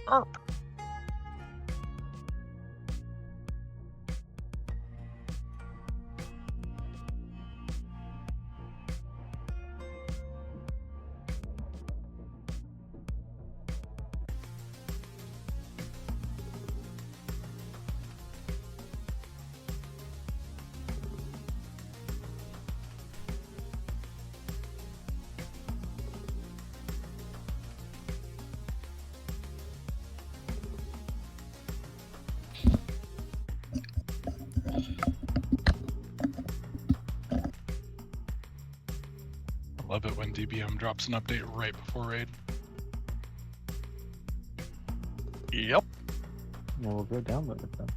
up. I love it when DBM drops an update right before raid. Yep. Well, we'll go download it then.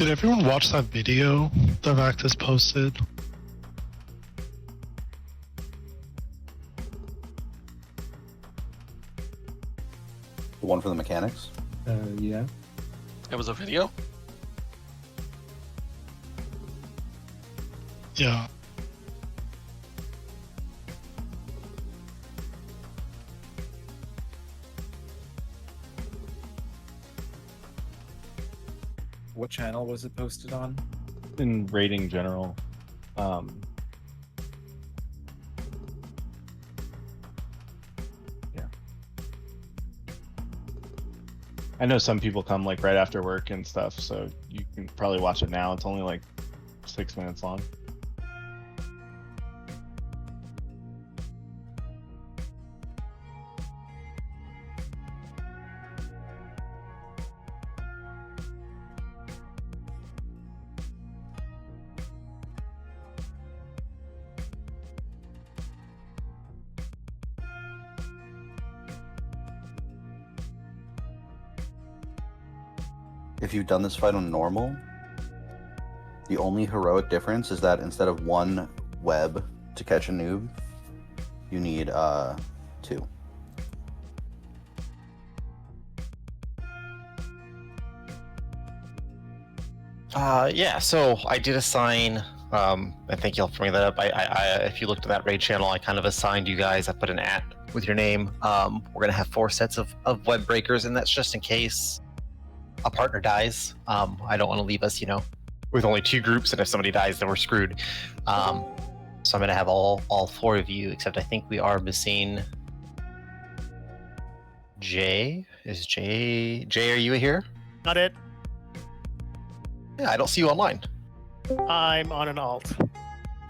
Did everyone watch that video that Vactus posted? The one for the mechanics? Yeah. It was a video? Yeah. What channel was it posted on? In rating general. Yeah. I know some people come like right after work and stuff, so you can probably watch it now. It's only like 6 minutes long. If you've done this fight on normal, the only heroic difference is that instead of one web to catch a noob, you need 2. Yeah, so I did assign, and thank you all for bringing that up. If you looked at that raid channel, I kind of assigned you guys, I put an @ with your name. We're going to have 4 sets of web breakers, and that's just in case a partner dies. I don't want to leave us, with only 2 groups, and if somebody dies, then we're screwed. So I'm going to have all 4 of you, except I think we are missing Jay. Is Jay, are you here? Not it. Yeah, I don't see you online. I'm on an alt.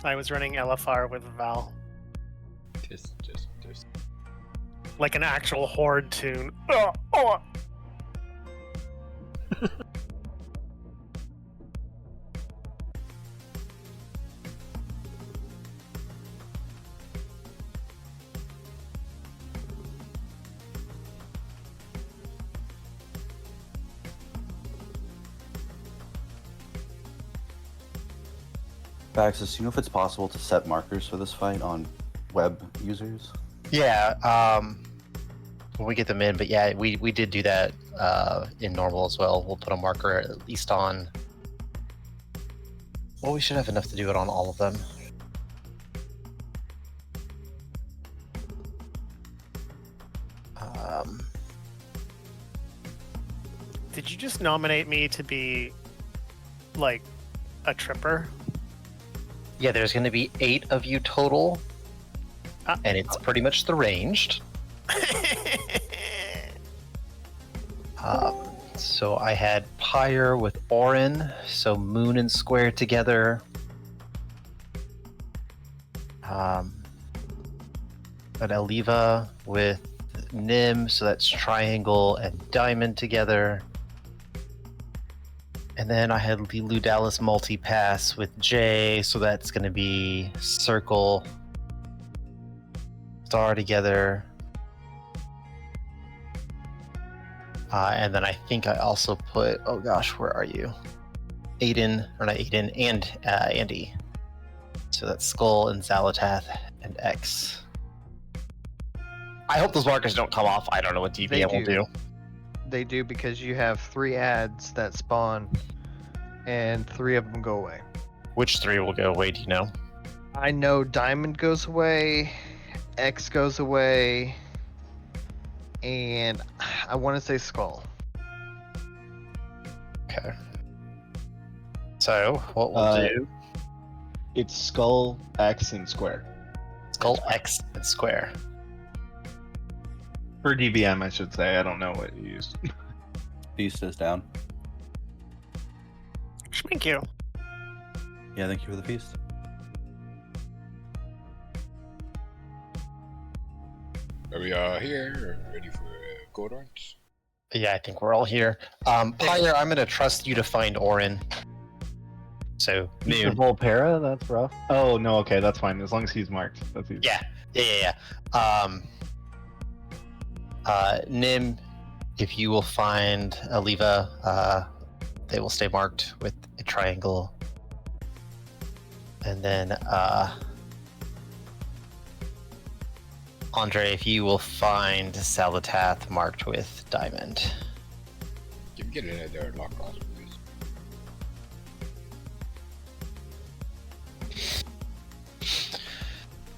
I was running LFR with Val. Just. Like an actual horde tune. Oh. Baxis, do you know if it's possible to set markers for this fight on web users? Yeah, when we get them in, but yeah, we did do that in normal as well. We'll put a marker at least on. Well, we should have enough to do it on all of them. Did you just nominate me to be, like, a tripper? Yeah, there's going to be 8 of you total, and it's pretty much the ranged. So I had Pyre with Orin, so Moon and Square together. Got Eliva with Nim, so that's Triangle and Diamond together. And then I had Ludalis multi-pass with Jay, so that's going to be Circle, Star together. And then I think I also put, oh gosh, where are you? Aiden, or not Aiden, and Andy. So that's Skull and Zalatath and X. I hope those markers don't come off. I don't know what DBM will do. They do, because you have 3 ads that spawn, and 3 of them go away. Which 3 will go away, do you know? I know Diamond goes away, X goes away, and I want to say Skull. Okay. So, what we'll do... It's Skull, X, and Square. Skull, X, and Square. For DBM, I should say. I don't know what you used. Beast is down. Thank you. Yeah, thank you for the feast. Are we all here? Ready for code orange? Yeah, I think we're all here. Pyre, I'm going to trust you to find Orin. So, Mr. Moon. Volpera? That's rough. Oh, no, okay, that's fine. As long as he's marked. That's easy. Yeah. Nim, if you will find Aliva, they will stay marked with a triangle. And then, Andre, if you will find Salatath marked with diamond. Can you get in there and lock cross, please?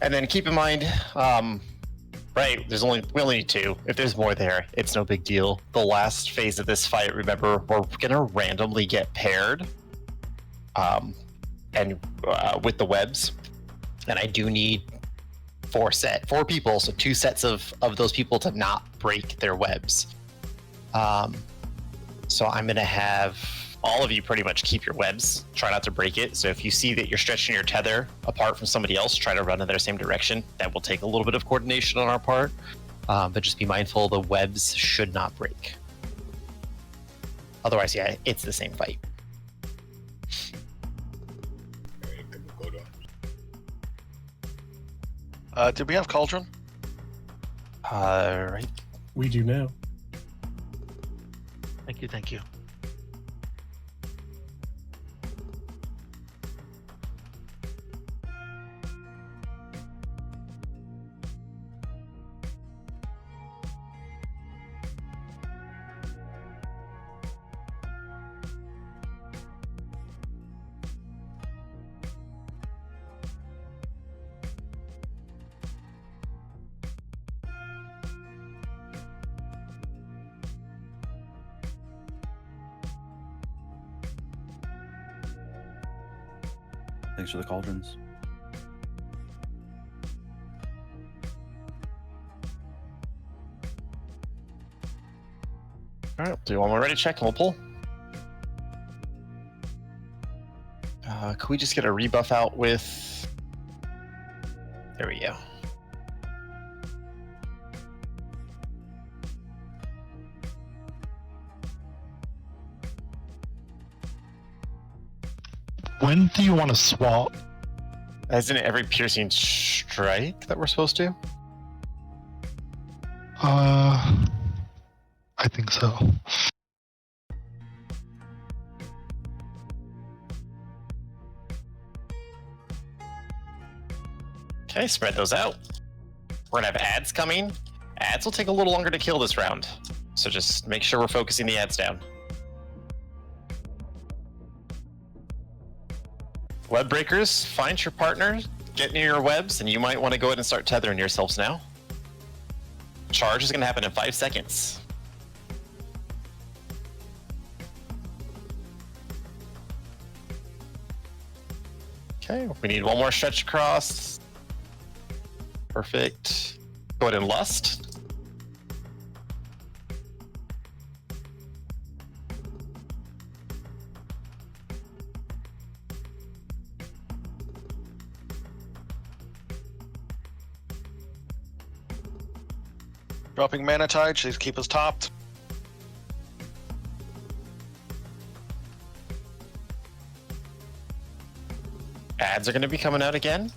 And then keep in mind, right, we only need 2. If there's more there, it's no big deal. The last phase of this fight, remember, we're gonna randomly get paired, with the webs, and I do need 4 people, so 2 sets of those people to not break their webs. So I'm gonna have all of you pretty much keep your webs, try not to break it. So if you see that you're stretching your tether apart from somebody else, try to run in their same direction. That will take a little bit of coordination on our part, but just be mindful the webs should not break. Otherwise, yeah, it's the same fight. Alright, can we code orange? Did we have Cauldron? Right. We do now. Thank you. Thanks for the cauldrons. All right, do one more ready check and we'll pull. Could we just get a rebuff out with... There we go. When do you want to swap? Isn't it every piercing strike that we're supposed to? I think so. Okay, spread those out. We're gonna have ads coming. Ads will take a little longer to kill this round, so just make sure we're focusing the ads down. Web breakers, find your partner, get near your webs, and you might want to go ahead and start tethering yourselves now. Charge is going to happen in 5 seconds. Okay, we need one more stretch across. Perfect. Go ahead and lust. Dropping mana tide, please keep us topped. Ads are going to be coming out again.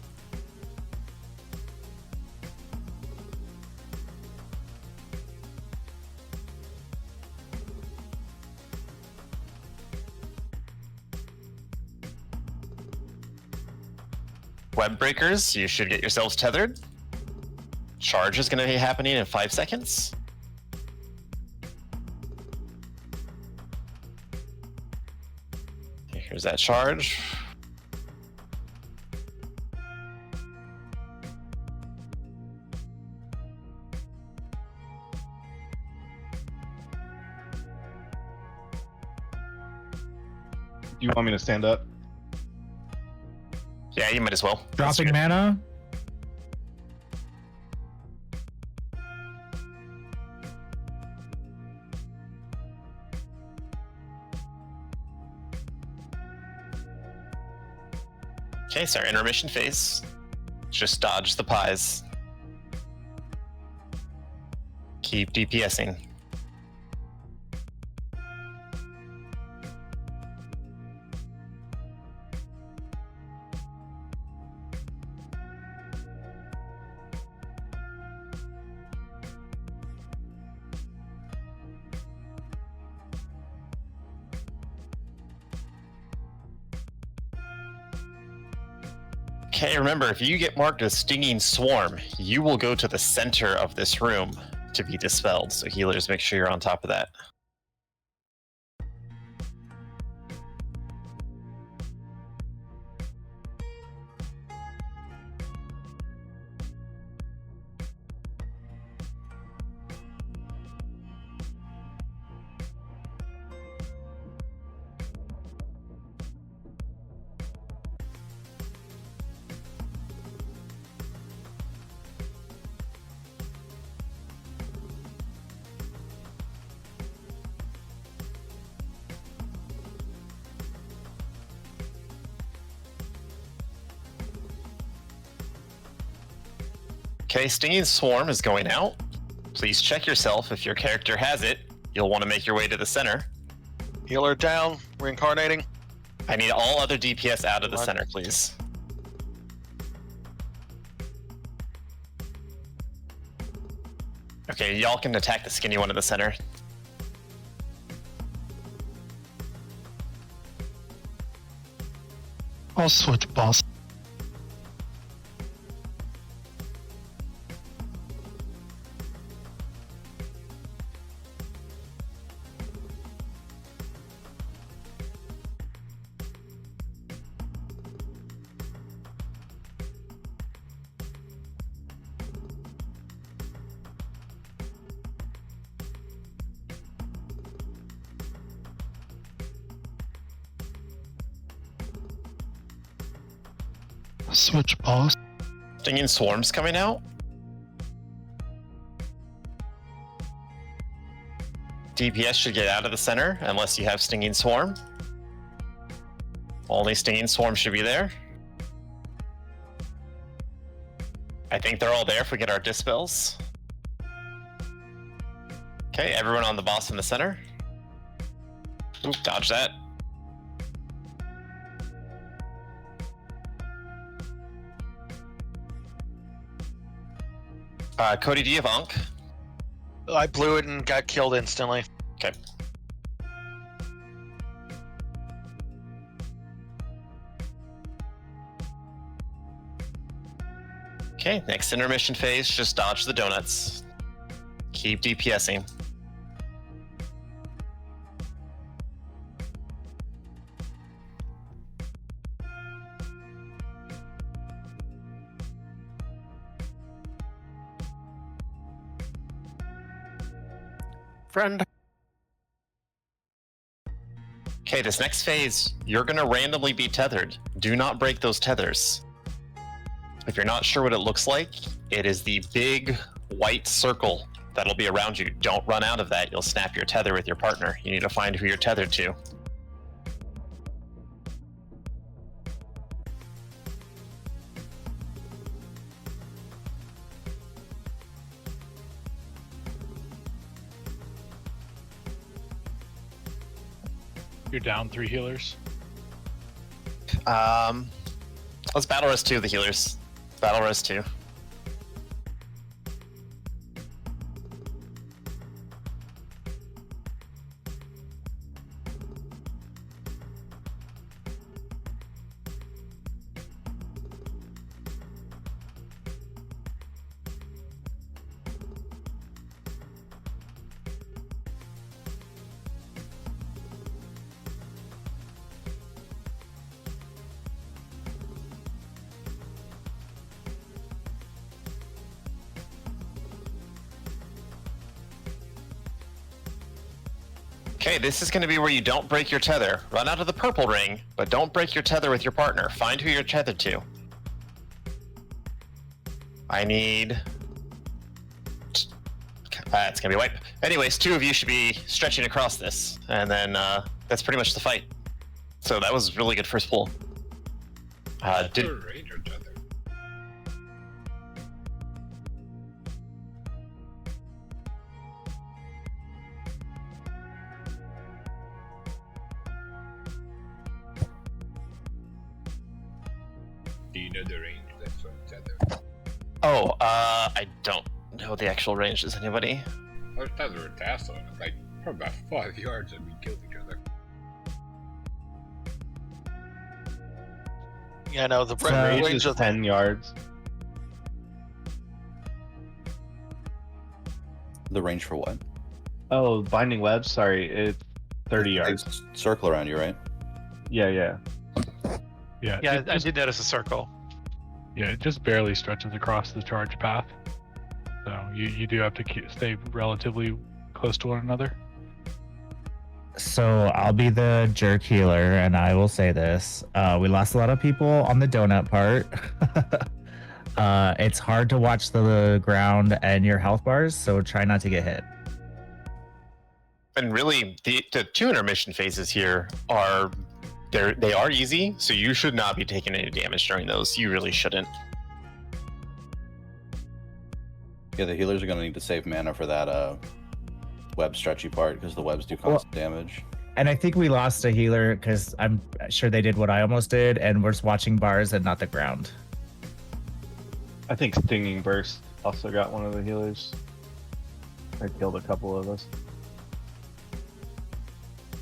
Web breakers, you should get yourselves tethered. Charge is going to be happening in 5 seconds. Here's that charge. Do you want me to stand up? Yeah, you might as well. Dropping mana. Okay, so our intermission phase. Just dodge the pies. Keep DPSing. Okay, remember, if you get marked as Stinging Swarm, you will go to the center of this room to be dispelled. So healers, make sure you're on top of that. Okay, Stinging Swarm is going out. Please check yourself if your character has it. You'll want to make your way to the center. Healer down, reincarnating. I need all other DPS out of the center, please. Okay, y'all can attack the skinny one in the center. I'll switch boss. Switch boss. Stinging swarms coming out. DPS should get out of the center unless you have Stinging Swarm. Only Stinging Swarm should be there. I think they're all there if we get our dispels. Okay, everyone on the boss in the center. Oop, dodge that. Cody, do you have Ankh? I blew it and got killed instantly. Okay. Okay, next intermission phase, just dodge the donuts. Keep DPSing. Friend. Okay, this next phase, you're gonna randomly be tethered. Do not break those tethers. If you're not sure what it looks like, it is the big white circle that'll be around you. Don't run out of that. You'll snap your tether with your partner. You need to find who you're tethered to. You're down 3 healers. Let's battle res 2 the healers. Battle res 2. Okay, this is going to be where you don't break your tether. Run out of the purple ring, but don't break your tether with your partner. Find who you're tethered to. I need... it's going to be wipe. Anyways, 2 of you should be stretching across this, and then that's pretty much the fight. So that was really good first pull. Did... Ranger tether. Do you know the range that's on tether? Oh, I don't know the actual range. Does anybody? I was tether with Tassel, and it's like from about 5 yards and we killed each other. Yeah, no, the Range range is of 10 yards. The range for what? Oh, binding webs. Sorry, it's 30 yards. Circle around you, right? Yeah, yeah. Yeah. Yeah, I did notice a circle. Yeah, it just barely stretches across the charge path. So you do have to stay relatively close to one another. So I'll be the jerk healer, and I will say this: we lost a lot of people on the donut part. It's hard to watch the ground and your health bars, so try not to get hit. And really, the 2 intermission phases here are they are easy, so you should not be taking any damage during those. You really shouldn't. Yeah, the healers are going to need to save mana for that web stretchy part, because the webs do constant damage. And I think we lost a healer because I'm sure they did what I almost did, and we're just watching bars and not the ground. I think Stinging Burst also got one of the healers. I killed a couple of us.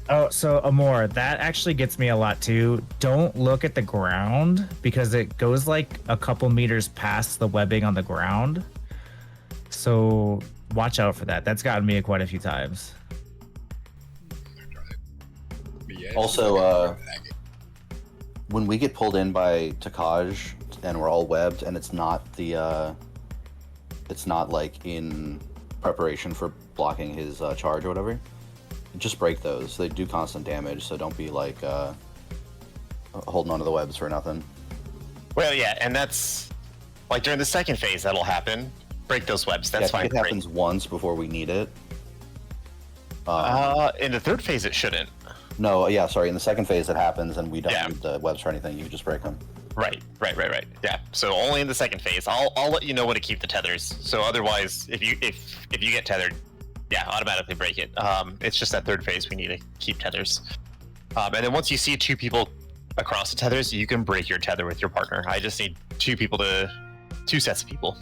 Oh, so Amor, that actually gets me a lot too. Don't look at the ground because it goes like a couple meters past the webbing on the ground. So watch out for that. That's gotten me quite a few times. Also, when we get pulled in by Takaj and we're all webbed and it's not like in preparation for blocking his charge or whatever, just break those. They do constant damage, so don't be like holding onto the webs for nothing. Well, yeah, and that's like during the second phase that'll happen. Break those webs. That's Yeah, I fine. think it happens once before we need it. In the third phase, it shouldn't. No, yeah, sorry. In the second phase, it happens, and we don't Yeah. need the webs for anything. You just break them. Right. Yeah. So only in the second phase. I'll let you know when to keep the tethers. So otherwise, if you get tethered, yeah, automatically break it. It's just that third phase we need to keep tethers. And then once you see two people across the tethers, you can break your tether with your partner. I just need two sets of people.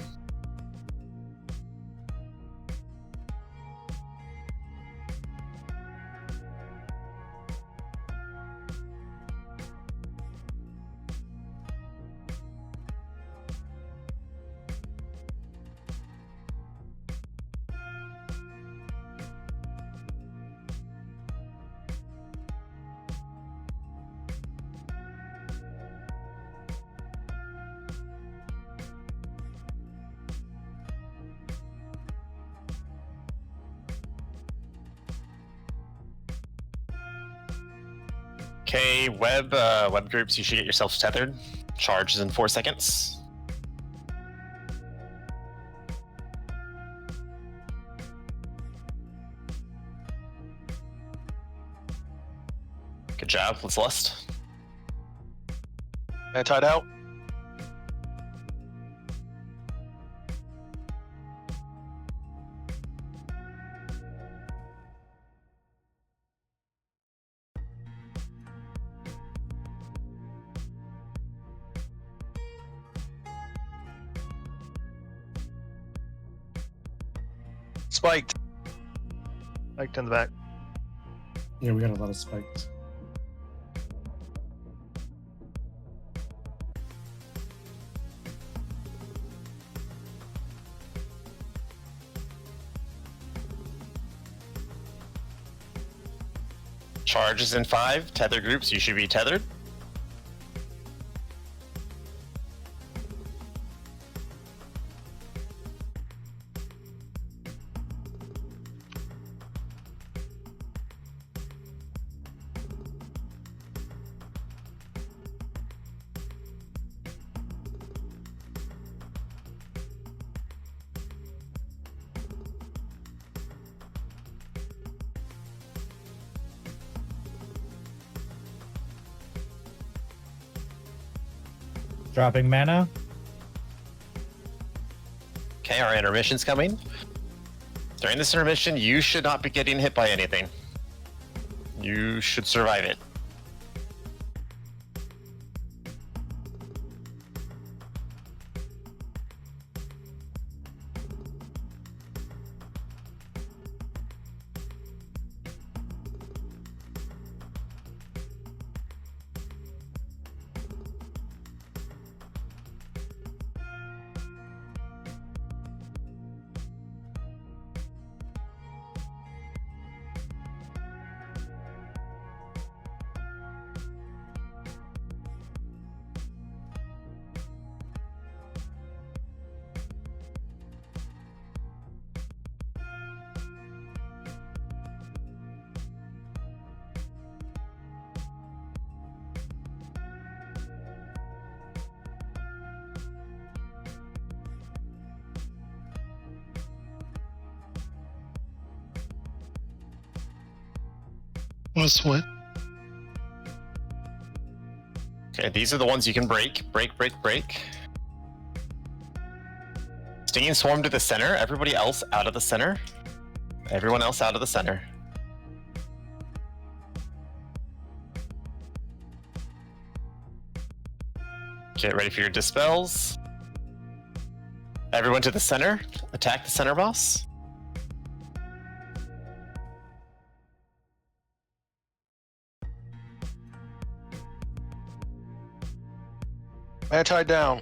Okay, web groups, you should get yourselves tethered. Charge is in 4 seconds. Good job, let's lust. Anti out. Spiked. Spiked in the back. Yeah, we got a lot of spikes. Charge is in 5. Tether groups, you should be tethered. Dropping mana. Okay, our intermission's coming. During this intermission, you should not be getting hit by anything. You should survive it. Was what? Okay, these are the ones you can break. Break. Stinging Swarm to the center. Everybody else out of the center. Everyone else out of the center. Get ready for your dispels. Everyone to the center. Attack the center boss. Anti down.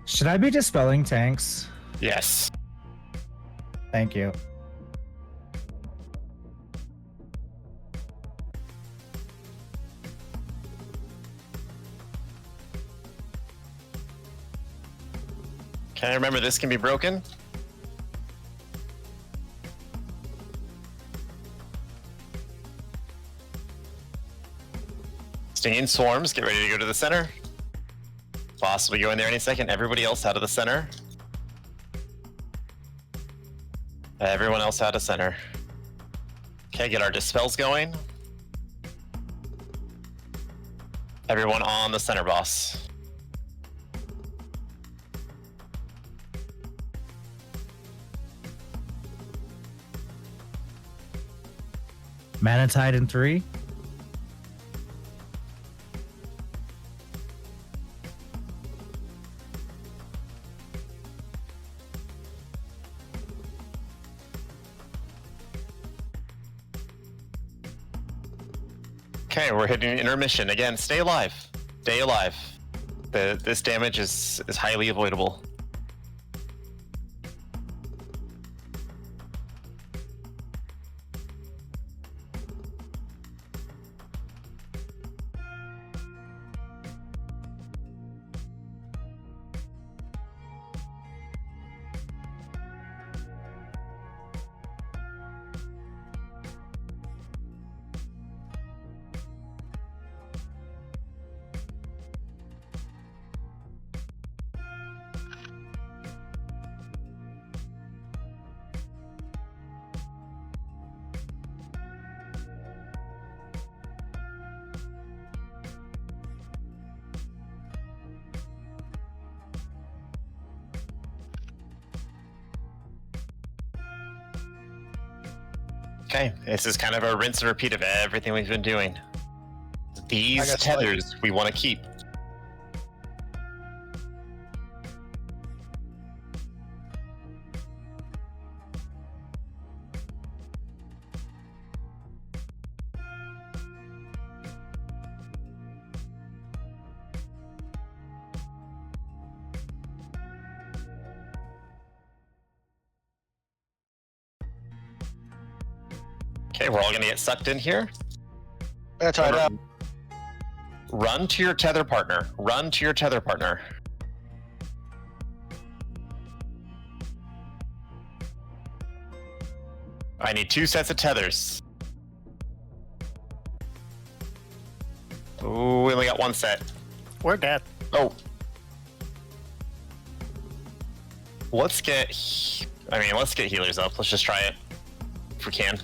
Should I be dispelling tanks? Yes. Thank you. Okay, remember this can be broken. Stinging swarms, get ready to go to the center. Boss will be going there any second. Everybody else out of the center. Everyone else out of center. Okay, get our dispels going. Everyone on the center, boss. Manatide in 3. Okay, we're hitting intermission again. Stay alive. Stay alive. This damage is highly avoidable. Okay, this is kind of a rinse and repeat of everything we've been doing. These got tethers we want to keep. Okay, we're all gonna get sucked in here. Manatide out. Run to your tether partner. Run to your tether partner. I need 2 sets of tethers. Ooh, we only got 1 set. We're dead. Oh. Let's get healers up. Let's just try it if we can.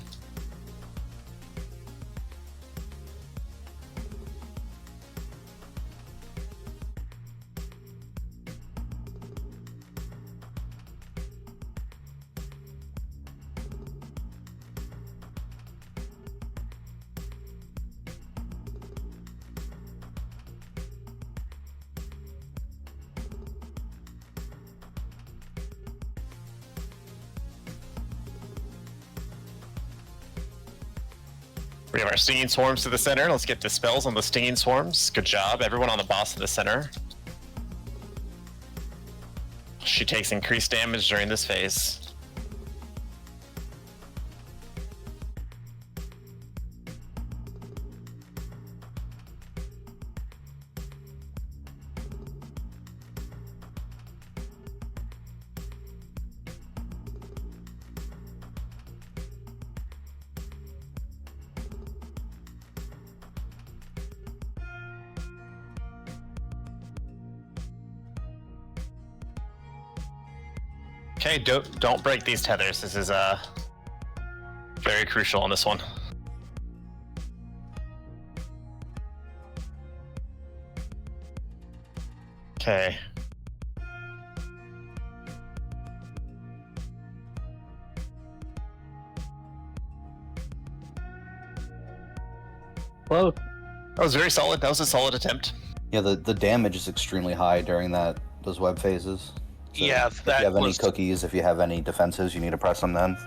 We have our stinging swarms to the center. Let's get dispels on the stinging swarms. Good job. Everyone on the boss in the center. She takes increased damage during this phase. Okay, don't break these tethers. This is very crucial on this one. Okay. Well, That was very solid. That was a solid attempt. Yeah, the damage is extremely high during those web phases. So Yeah, if that you have any was- cookies, if you have any defenses, you need to press them then.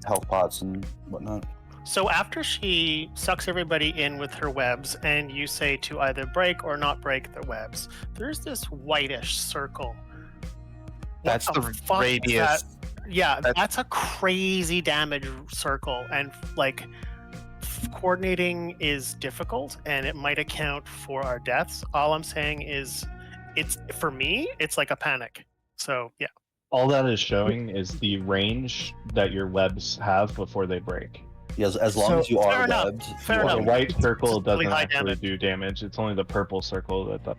Health pots and whatnot. So after she sucks everybody in with her webs, and you say to either break or not break the webs, there's this whitish circle. What That's the fuck is radius. that? Yeah, That's- that's a crazy damage circle, and like coordinating is difficult, and it might account for our deaths. All I'm saying is, it's for me, it's like a panic. So yeah. all that is showing is the range that your webs have before they break. Yes, as long as you Fair are enough. webbed. Fair you The are enough. white circle It's really doesn't high actually damage. do damage. It's only the purple circle that does.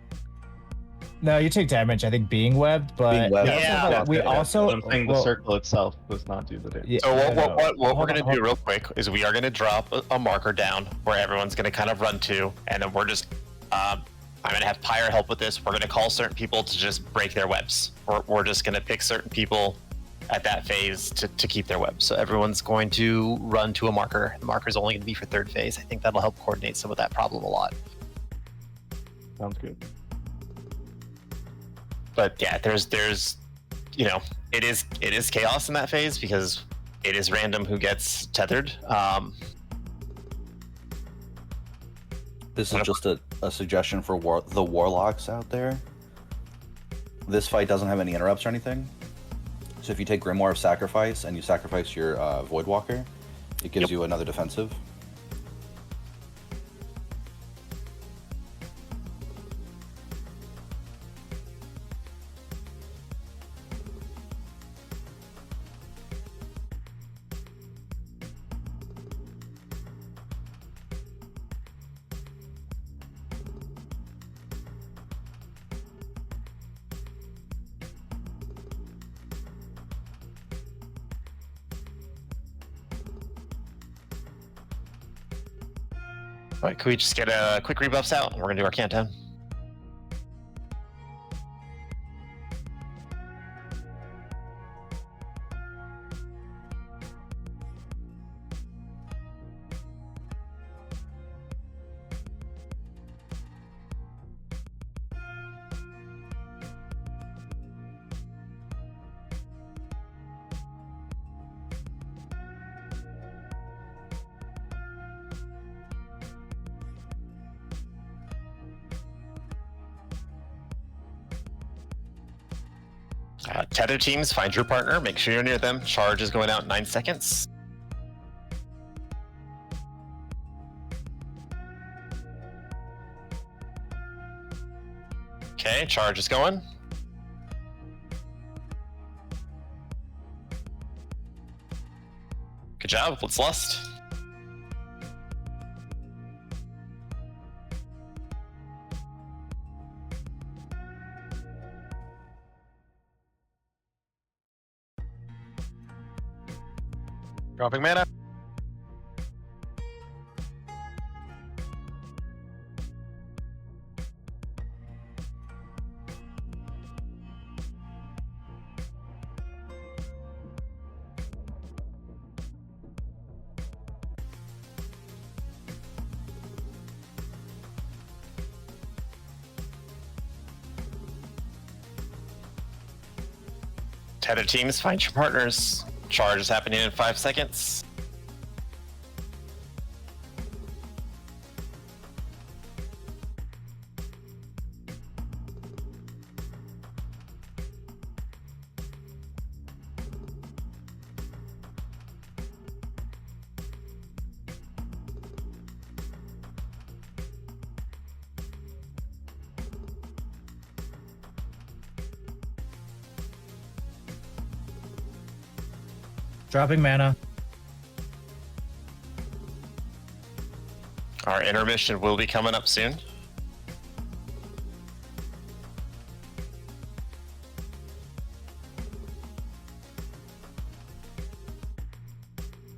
No, you take damage. I think being webbed, but Being webbed. we also Yeah. have Yeah, a- we yeah, also I'm saying the well, circle itself does not do the damage. yeah, So what, no, what, what, what we're hold going on, to do hold- real quick is we are going to drop a marker down where everyone's going to kind of run to, and then we're just, I'm going to have Pyre help with this. We're going to call certain people to just break their webs. We're just going to pick certain people at that phase to keep their webs. So everyone's going to run to a marker. The marker is only going to be for third phase. I think that'll help coordinate some of that problem a lot. Sounds good. But yeah, there's, you know, it is chaos in that phase because it is random who gets tethered. This is just a suggestion for the warlocks out there. This fight doesn't have any interrupts or anything. So if you take Grimoire of Sacrifice and you sacrifice your Voidwalker, it gives you another defensive. All right, can we just get a quick rebuffs out? We're gonna do our countdown. Tether teams, find your partner. Make sure you're near them. Charge is going out in 9 seconds. Okay, charge is going. Good job. Let's lust. Dropping mana. Tether teams, find your partners. Charge is happening in 5 seconds. dropping mana. Our intermission will be coming up soon.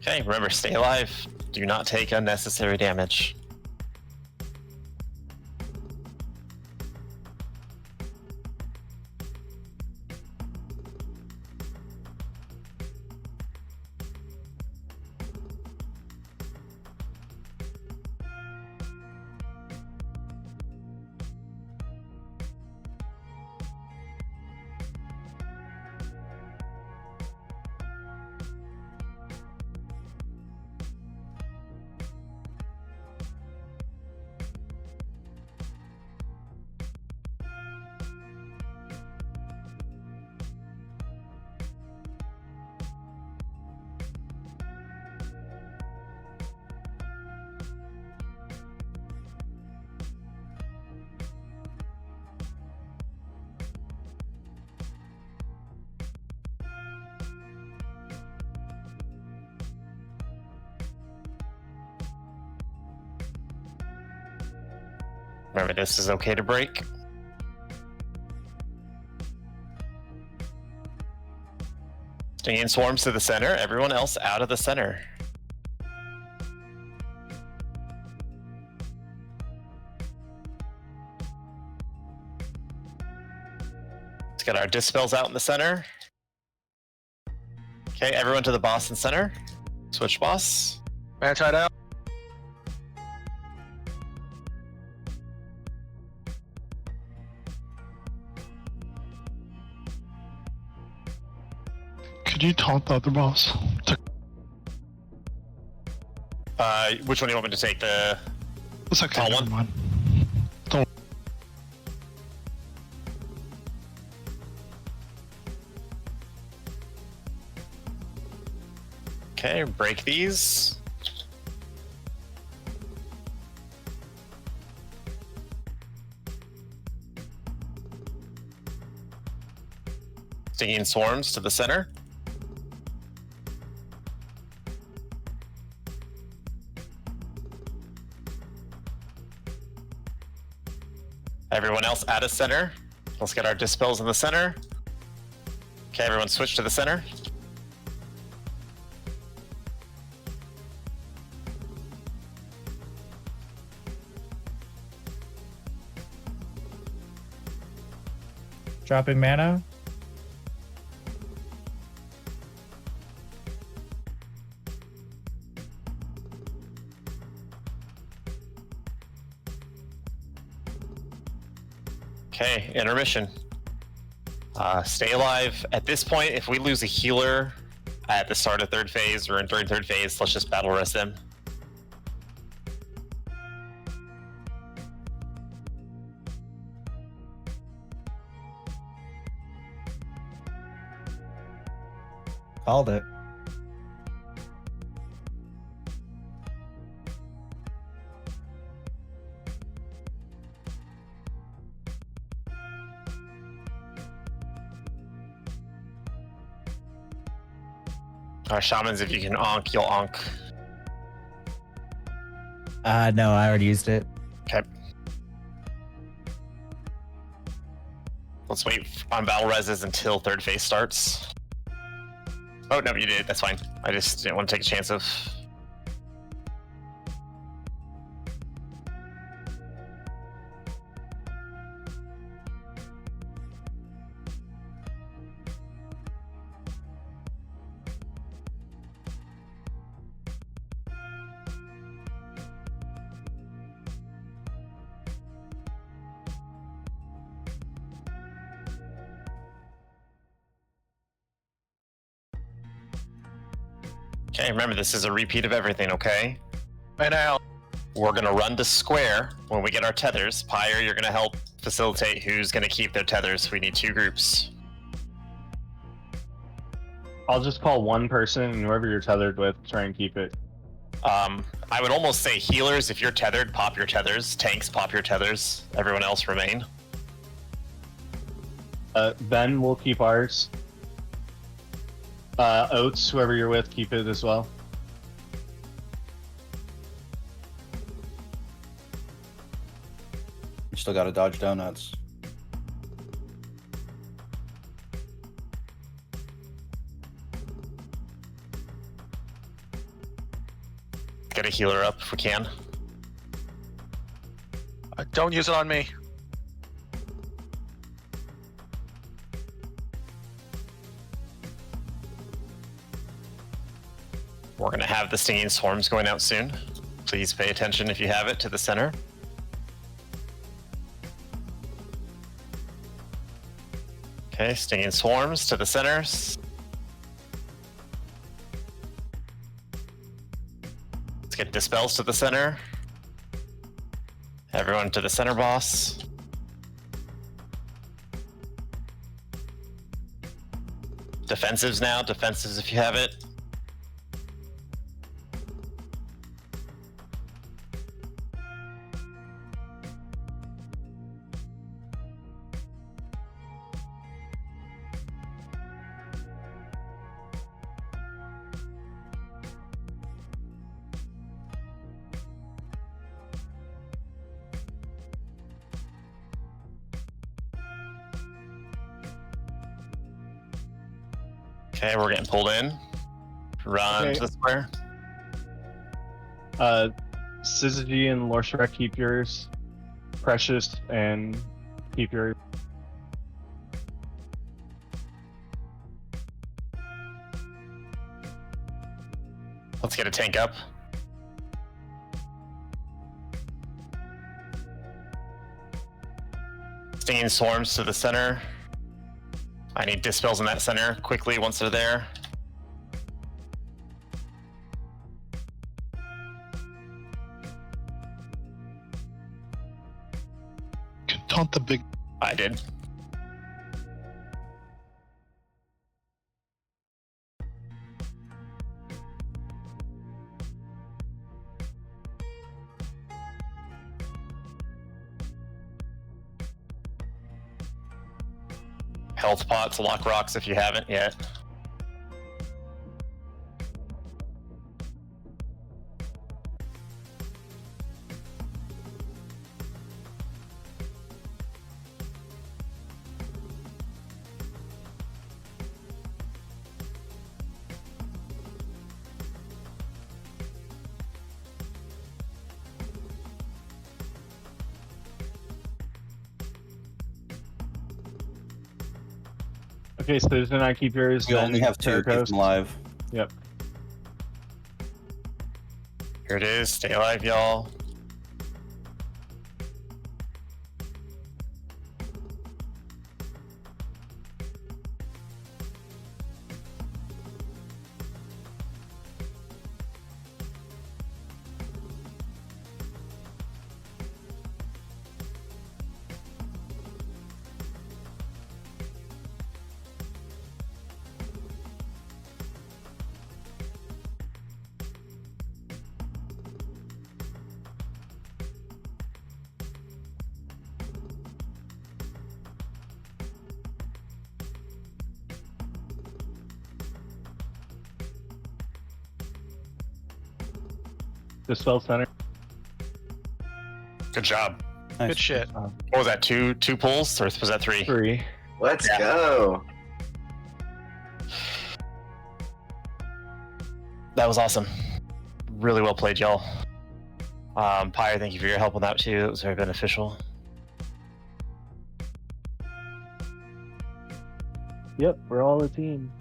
Okay, remember, stay alive. Do not take unnecessary damage. Remember, this is okay to break. Stinging swarms to the center. Everyone else out of the center. Let's get our dispels out in the center. Okay, everyone to the boss and center. Switch boss. Manatide out. Could you taunt the other boss? Which one do you want me to take? The It's okay. tall Never one? mind. Okay, break these. Stinging swarms to the center. Everyone else out of center. Let's get our dispels in the center. Okay, everyone switch to the center. Dropping mana. Okay, intermission. Stay alive. At this point, if we lose a healer at the start of third phase or during third phase, let's just battle rest them. Called it. Shamans, if you can onk, you'll onk. No, I already used it. Okay. Let's wait on battle reses until third phase starts. Oh, no, you did. That's fine. I just didn't want to take a chance of... Okay, remember, this is a repeat of everything, okay? Mana out. We're going to run to square when we get our tethers. Pyre, you're going to help facilitate who's going to keep their tethers. We need 2 groups. I'll just call one person, and whoever you're tethered with, try and keep it. I would almost say healers, if you're tethered, pop your tethers. Tanks, pop your tethers. Everyone else remain. Ben will keep ours. Oats, whoever you're with, keep it as well. You still got to dodge donuts. Get a healer up if we can. Don't use it on me. We're going to have the stinging swarms going out soon. Please pay attention if you have it to the center. Okay, stinging swarms to the centers. Let's get dispels to the center. Everyone to the center boss. Defensives now, defensives if you have it. Okay, we're getting pulled in. Run Okay. to the square. Syzygy and Lorshrek, keep yours. Precious and keep yours. Let's get a tank up. Stinging swarms to the center. I need dispels in that center quickly once they're there. Can taunt the big. I did. Health pots, lock rocks if you haven't yet. Okay, so there's I keep yours. You then only have 2. Keep Terracos. them alive. Yep. Here it is. Stay alive, y'all. Dispel center. Good job. Nice. Good shit. What was that? Two pulls, or was that 3? 3. Let's go. That was awesome. Really well played, y'all. Pyre, thank you for your help on that too. It was very beneficial. Yep, we're all a team.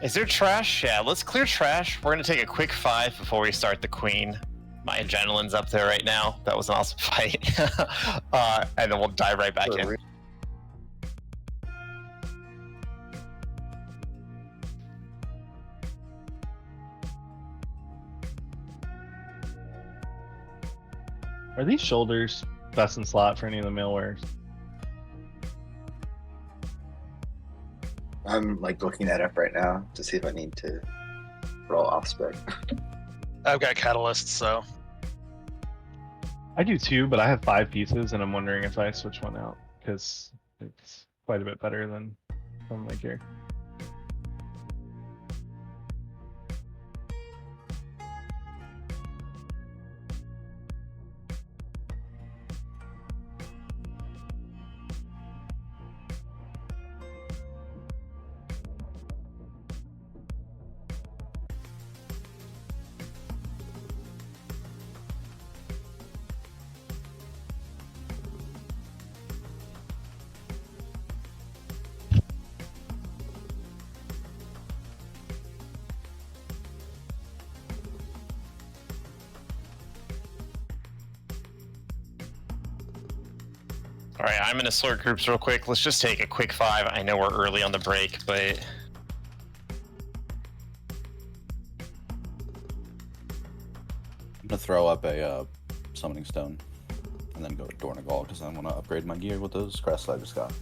Is there trash? Yeah, let's clear trash. We're gonna take a quick 5 before we start the queen. My adrenaline's up there right now. That was an awesome fight. And then we'll dive right back in. Are these shoulders best in slot for any of the male wearers? I'm like looking that up right now to see if I need to roll off spec. I've got catalysts, so I do too, but I have 5 pieces, and I'm wondering if I switch one out because it's quite a bit better than something like here. All right, I'm gonna sort groups real quick. Let's just take a quick 5. I know we're early on the break, but I'm gonna throw up a summoning stone and then go to Dornagal because I want to upgrade my gear with those crests I just got.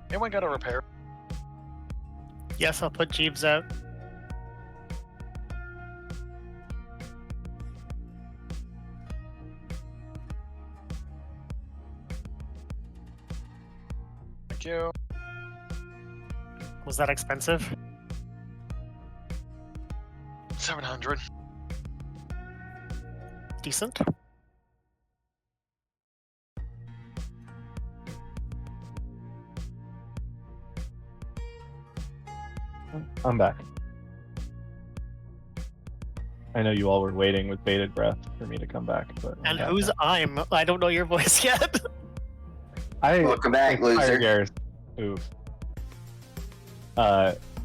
Anyone got a repair? Yes, I'll put Jeeves out. Thank you. Was that expensive? 700. Decent. I'm back. I know you all were waiting with bated breath for me to come back, but And back who's now. I'm? I don't know your voice yet. Welcome back, loser. Garrus. Oof.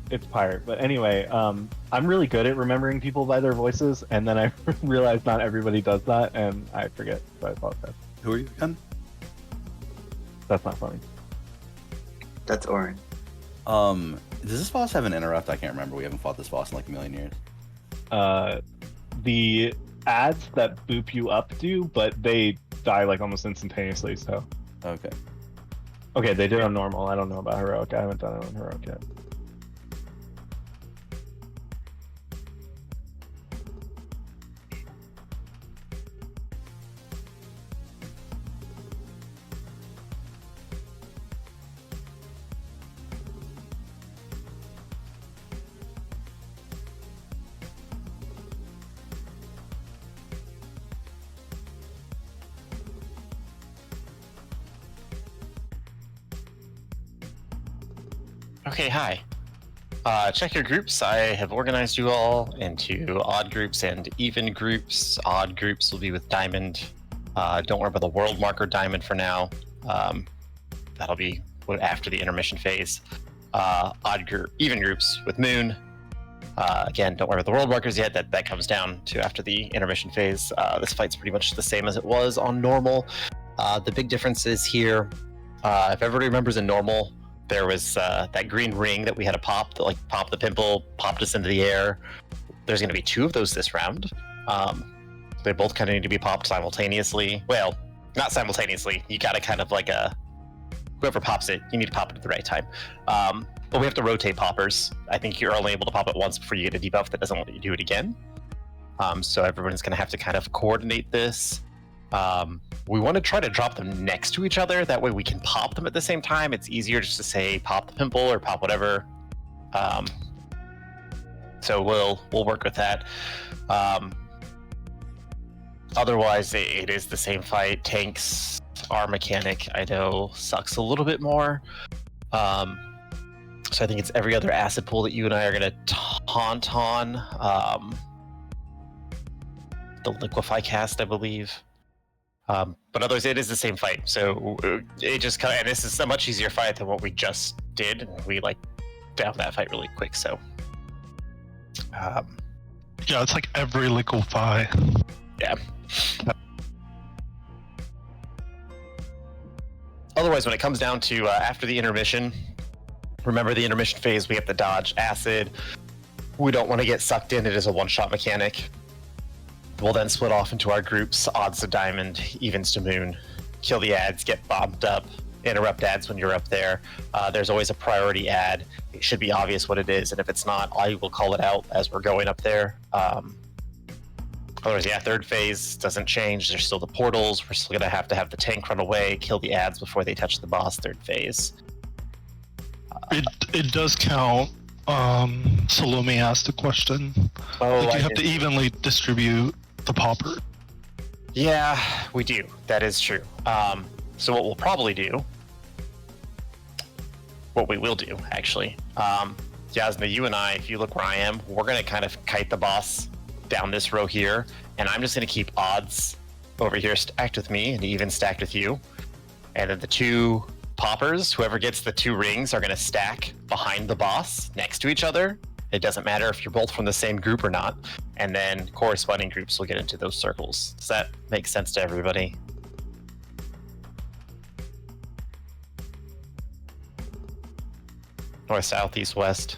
It's Pirate. But anyway, I'm really good at remembering people by their voices, and then I realized not everybody does that, and I forget, so I apologize. Who are you again? That's not funny. That's Orin. Does this boss have an interrupt? I can't remember. We haven't fought this boss in like a million years. The ads that boop you up do, but they die like almost instantaneously, so. Okay. Okay, they did on normal. I don't know about heroic. I haven't done it on heroic yet. Okay, hi. Check your groups. I have organized you all into odd groups and even groups. Odd groups will be with Diamond. Don't worry about the world marker Diamond for now. That'll be after the intermission phase. Even groups with Moon. Again, don't worry about the world markers yet. That comes down to after the intermission phase. This fight's pretty much the same as it was on normal. The big difference is here. If everybody remembers in normal, there was that green ring that we had to pop, that like popped the pimple, popped us into the air. There's going to be 2 of those this round. They both kind of need to be popped simultaneously. Well, not simultaneously. You got to kind of like whoever pops it, you need to pop it at the right time. But we have to rotate poppers. I think you're only able to pop it once before you get a debuff that doesn't let you do it again. So everyone's going to have to kind of coordinate this. We want to try to drop them next to each other. That way we can pop them at the same time. It's easier just to say pop the pimple or pop whatever. So we'll work with that. Otherwise, it is the same fight. Tanks, our mechanic, I know, sucks a little bit more. So I think it's every other acid pool that you and I are going to taunt on. The liquefy cast, I believe. But otherwise, it is the same fight. So it just and this is a much easier fight than what we just did, and we like downed that fight really quick. So yeah, it's like every liquefy. Yeah. Otherwise, when it comes down to after the intermission, remember the intermission phase, we have to dodge acid. We don't want to get sucked in. It is a one-shot mechanic. We'll then split off into our groups, odds to Diamond, evens to Moon, kill the ads, get bombed up, interrupt ads when you're up there. There's always a priority ad. It should be obvious what it is, and if it's not, I will call it out as we're going up there. Otherwise, yeah, third phase doesn't change. There's still the portals. We're still going to have the tank run away, kill the ads before they touch the boss, third phase. It does count. Salome asked a question. Oh, like you have to evenly distribute the popper. Yeah, we do. That is true. So what we'll probably do, what we will do, actually, Yasna, you and I, if you look where I am, we're going to kind of kite the boss down this row here, and I'm just going to keep odds over here stacked with me and even stacked with you. And then the 2 poppers, whoever gets the 2 rings, are going to stack behind the boss next to each other. It doesn't matter if you're both from the same group or not. And then corresponding groups will get into those circles. Does that make sense to everybody? North, south, east, west.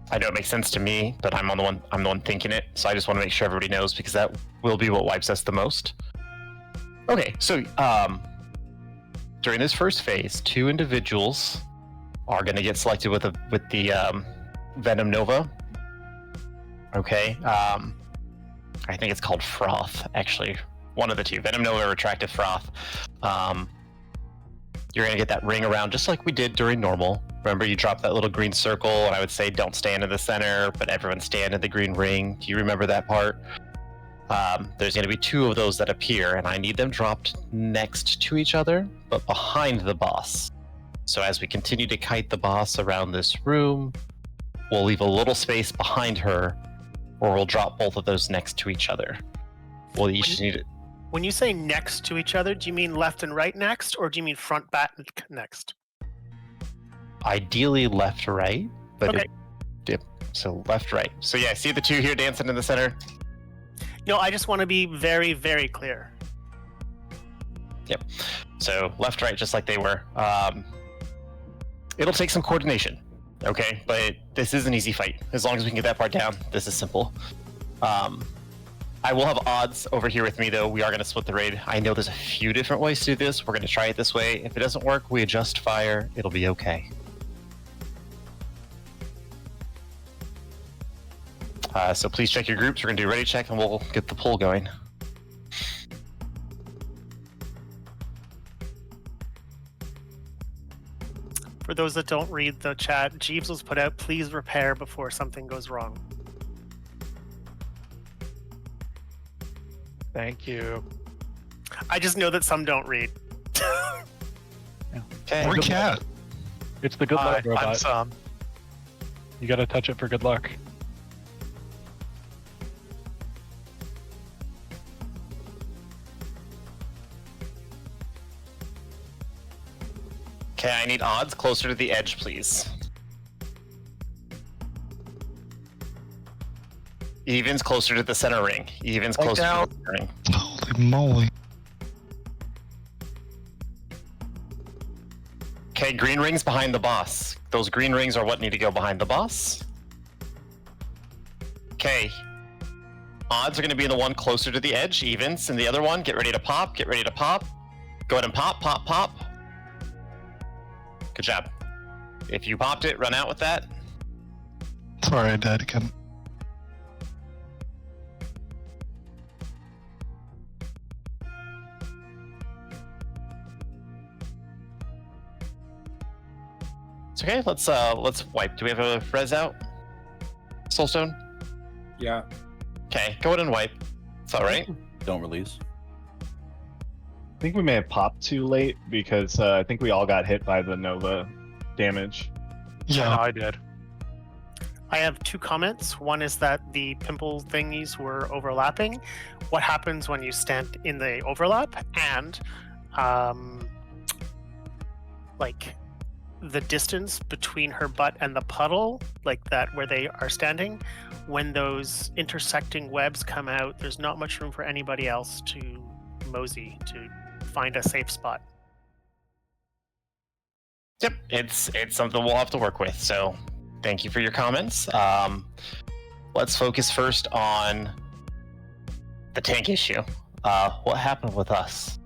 I know it makes sense to me, but I'm the one thinking it. So I just want to make sure everybody knows because that will be what wipes us the most. Okay, so during this first phase, 2 individuals are going to get selected with the Venom Nova. Okay, I think it's called Froth, actually. One of the 2, Venom Nova or Retractive Froth. You're going to get that ring around just like we did during normal. Remember, you drop that little green circle, and I would say don't stand in the center, but everyone stand in the green ring. Do you remember that part? There's going to be 2 of those that appear, and I need them dropped next to each other, but behind the boss. So as we continue to kite the boss around this room, we'll leave a little space behind her, or we'll drop both of those next to each other. We'll each need it. When you say next to each other, do you mean left and right next, or do you mean front back next? Ideally left right, but Okay. so left right. So yeah, see the 2 here dancing in the center? No, I just want to be very, very clear. Yep. So left right, just like they were. It'll take some coordination, okay? But this is an easy fight. As long as we can get that part down, this is simple. I will have odds over here with me, though. We are going to split the raid. I know there's a few different ways to do this. We're going to try it this way. If it doesn't work, we adjust fire. It'll be okay. So please check your groups. We're going to do a ready check, and we'll get the poll going. For those that don't read the chat, Jeeves was put out, please repair before something goes wrong. Thank you. I just know that some don't read. Okay. Or cat. It's the good luck I'm robot. some. You gotta touch it for good luck. Okay, I need odds closer to the edge, please. Evens closer to the center ring. Evens closer to the center ring. Holy moly. Okay, green rings behind the boss. Those green rings are what need to go behind the boss. Okay. Odds are going to be the one closer to the edge, evens, and the other one, get ready to pop, get ready to pop. Go ahead and pop, pop, pop. Good job. If you popped it, run out with that. Sorry, I died again. It's okay, let's wipe. Do we have a res out? Soulstone? Yeah. Okay, go ahead and wipe. It's alright. Don't release. I think we may have popped too late because I think we all got hit by the Nova damage. Yeah. I did. I have 2 comments. One is that the pimple thingies were overlapping. What happens when you stand in the overlap? And like the distance between her butt and the puddle, like that where they are standing, when those intersecting webs come out, there's not much room for anybody else to mosey, to find a safe spot. Yep, it's something we'll have to work with. So, thank you for your comments. Let's focus first on the tank issue. What happened with us?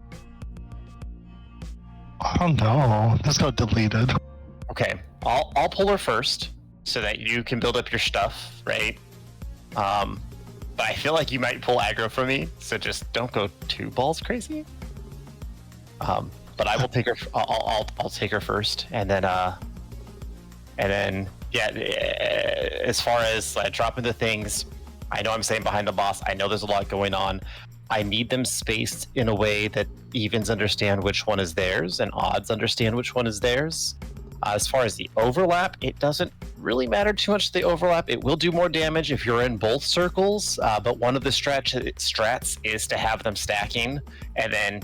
Oh no, this got deleted. Okay, I'll pull her first so that you can build up your stuff, right? But I feel like you might pull aggro from me, so just don't go too balls crazy. But I will take her. I'll take her first, and then yeah. As far as dropping the things, I know I'm saying behind the boss. I know there's a lot going on. I need them spaced in a way that evens understand which one is theirs and odds understand which one is theirs. As far as the overlap, it doesn't really matter too much, the overlap. It will do more damage if you're in both circles, but one of the strats is to have them stacking and then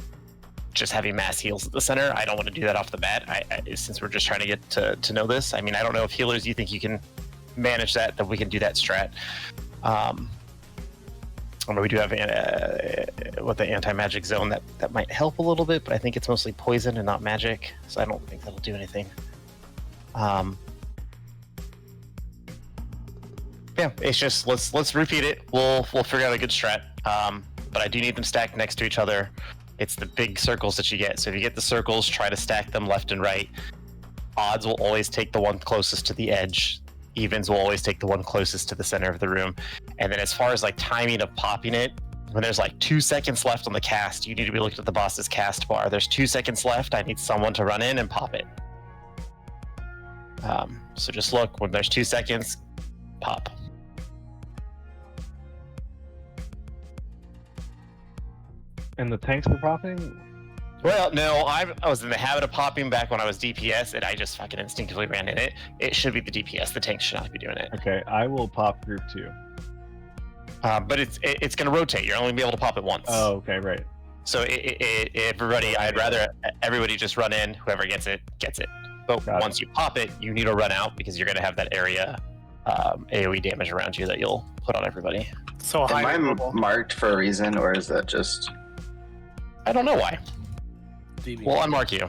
just having mass heals at the center. I don't want to do that off the bat, since we're just trying to get to know this. I mean, I don't know if healers, you think you can manage that we can do that strat. I know we do have with the anti-magic zone that might help a little bit, but I think it's mostly poison and not magic, so I don't think that'll do anything. Yeah, it's just let's repeat it. We'll figure out a good strat. But I do need them stacked next to each other. It's the big circles that you get. So if you get the circles, try to stack them left and right. Odds will always take the one closest to the edge. Evens will always take the one closest to the center of the room. And then as far as like timing of popping it, when there's like 2 seconds left on the cast, you need to be looking at the boss's cast bar. There's 2 seconds left. I need someone to run in and pop it. So just look when there's 2 seconds, pop. And the tanks were popping? Well, no, I was in the habit of popping back when I was DPS, and I just fucking instinctively ran in it. It should be the DPS. The tank should not be doing it. Okay, I will pop group 2. But it's going to rotate. You're only going to be able to pop it once. Oh, okay, right. So everybody, I'd rather everybody just run in. Whoever gets it, gets it. But once you pop it, you need to run out because you're going to have that area AoE damage around you that you'll put on everybody. So Am I high marked for a reason, or is that just... I don't know why. Well, unmark you.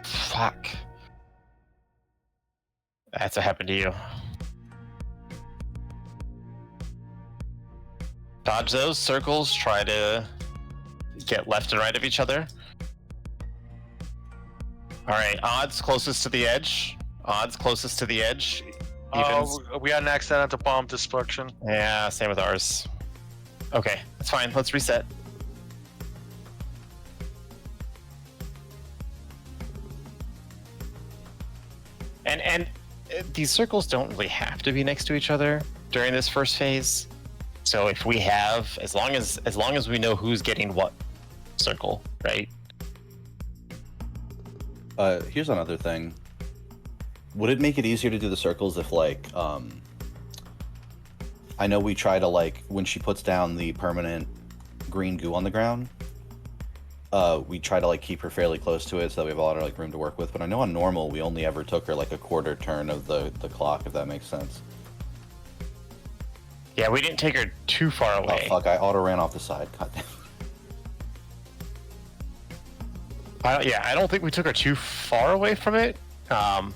Fuck. That's what happened to you. Dodge those circles, try to get left and right of each other. Alright, odds closest to the edge. Odds closest to the edge. Evens. Oh, we had an accidental bomb destruction. Yeah, same with ours. Okay, that's fine. Let's reset. And these circles don't really have to be next to each other during this first phase. So if we have, as long as we know who's getting what circle, right? Here's another thing. Would it make it easier to do the circles if, like, I know we try to, like, when she puts down the permanent green goo on the ground, we try to, like, keep her fairly close to it so that we have a lot of, like, room to work with. But I know on normal, we only ever took her, like, a quarter turn of the clock, if that makes sense. Yeah, we didn't take her too far away. Oh, fuck, I auto ran off the side. God damn. I don't think we took her too far away from it. Yeah,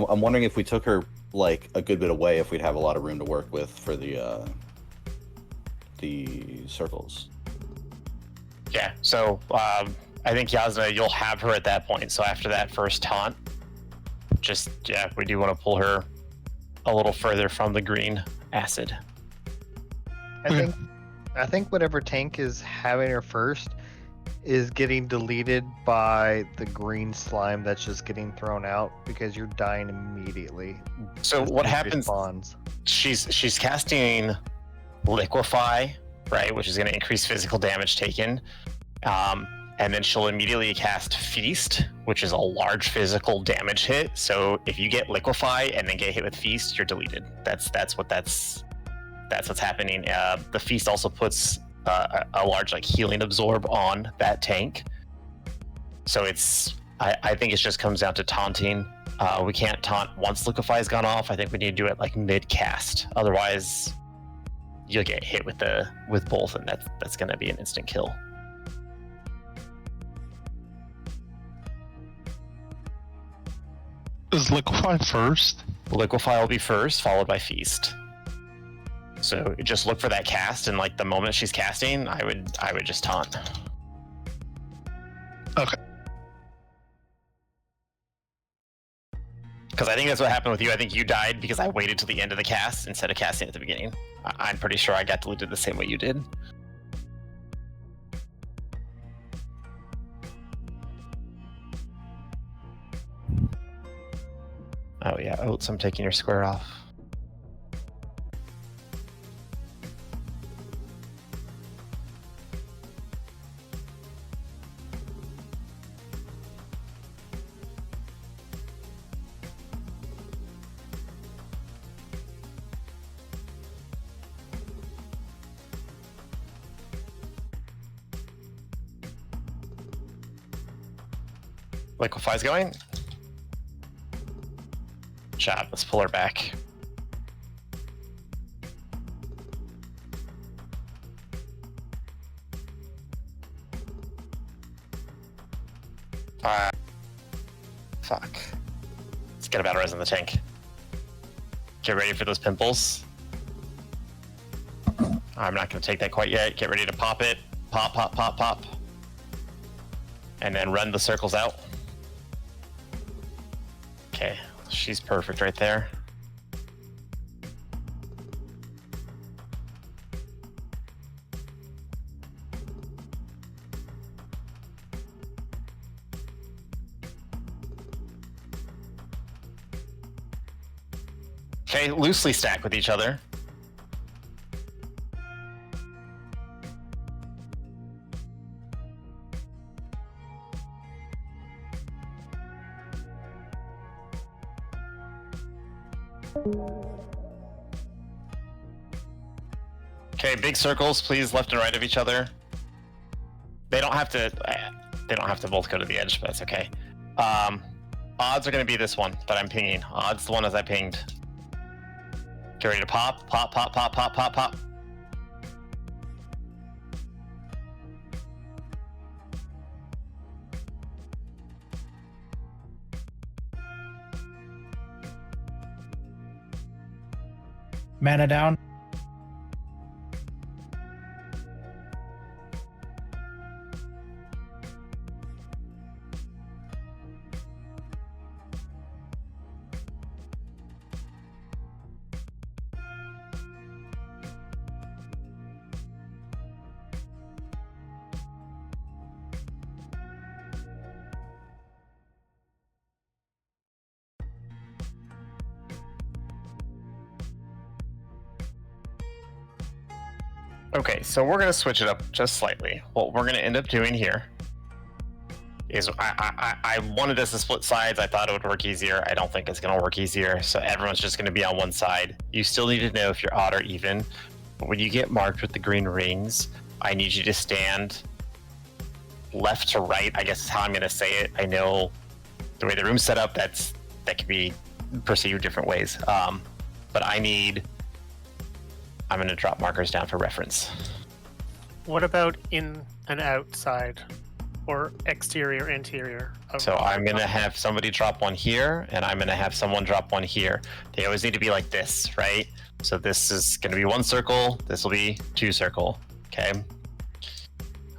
I'm wondering if we took her, like, a good bit away, if we'd have a lot of room to work with for the circles. Yeah, so I think Yasna, you'll have her at that point. So after that first taunt, just, yeah, we do want to pull her a little further from the green acid. I think whatever tank is having her first is getting deleted by the green slime that's just getting thrown out because you're dying immediately. So what happens? Respawns. She's casting Liquefy, right, which is going to increase physical damage taken, and then she'll immediately cast Feast, which is a large physical damage hit. So if you get Liquefy and then get hit with Feast, you're deleted. That's what's happening. The Feast also puts a large, like, healing absorb on that tank. So I think it just comes down to taunting. We can't taunt once Liquefy's gone off. I think we need to do it like mid cast. Otherwise, you'll get hit with both, and that's going to be an instant kill. Is Liquefy first? Liquefy will be first, followed by Feast. So just look for that cast, and like the moment she's casting, I would just taunt. Okay. Because I think that's what happened with you. I think you died because I waited till the end of the cast instead of casting at the beginning. I'm pretty sure I got deleted the same way you did. Oh yeah, Oats, I'm taking your square off. Liquefy's going. Job. Let's pull her back. Fuck. Let's get a battle res in the tank. Get ready for those pimples. I'm not going to take that quite yet. Get ready to pop it. Pop, pop, pop, pop. And then run the circles out. Okay, she's perfect right there. Okay, loosely stack with each other. Okay, big circles, please, left and right of each other. They don't have to. They don't have to both go to the edge, but that's okay. Odds are going to be this one that I'm pinging. Odds the one as I pinged. Get ready to pop, pop, pop, pop, pop, pop, pop. Mana down. Okay, so we're gonna switch it up just slightly. What we're gonna end up doing here is I wanted us to split sides. I thought it would work easier. I don't think it's gonna work easier. So everyone's just gonna be on one side. You still need to know if you're odd or even. But when you get marked with the green rings, I need you to stand left to right, I guess is how I'm gonna say it. I know the way the room's set up, that can be perceived different ways. But I'm going to drop markers down for reference. What about in and outside, or exterior, interior? So I'm going to have somebody drop one here, and I'm going to have someone drop one here. They always need to be like this, right? So this is going to be one circle. This will be two circle. Okay.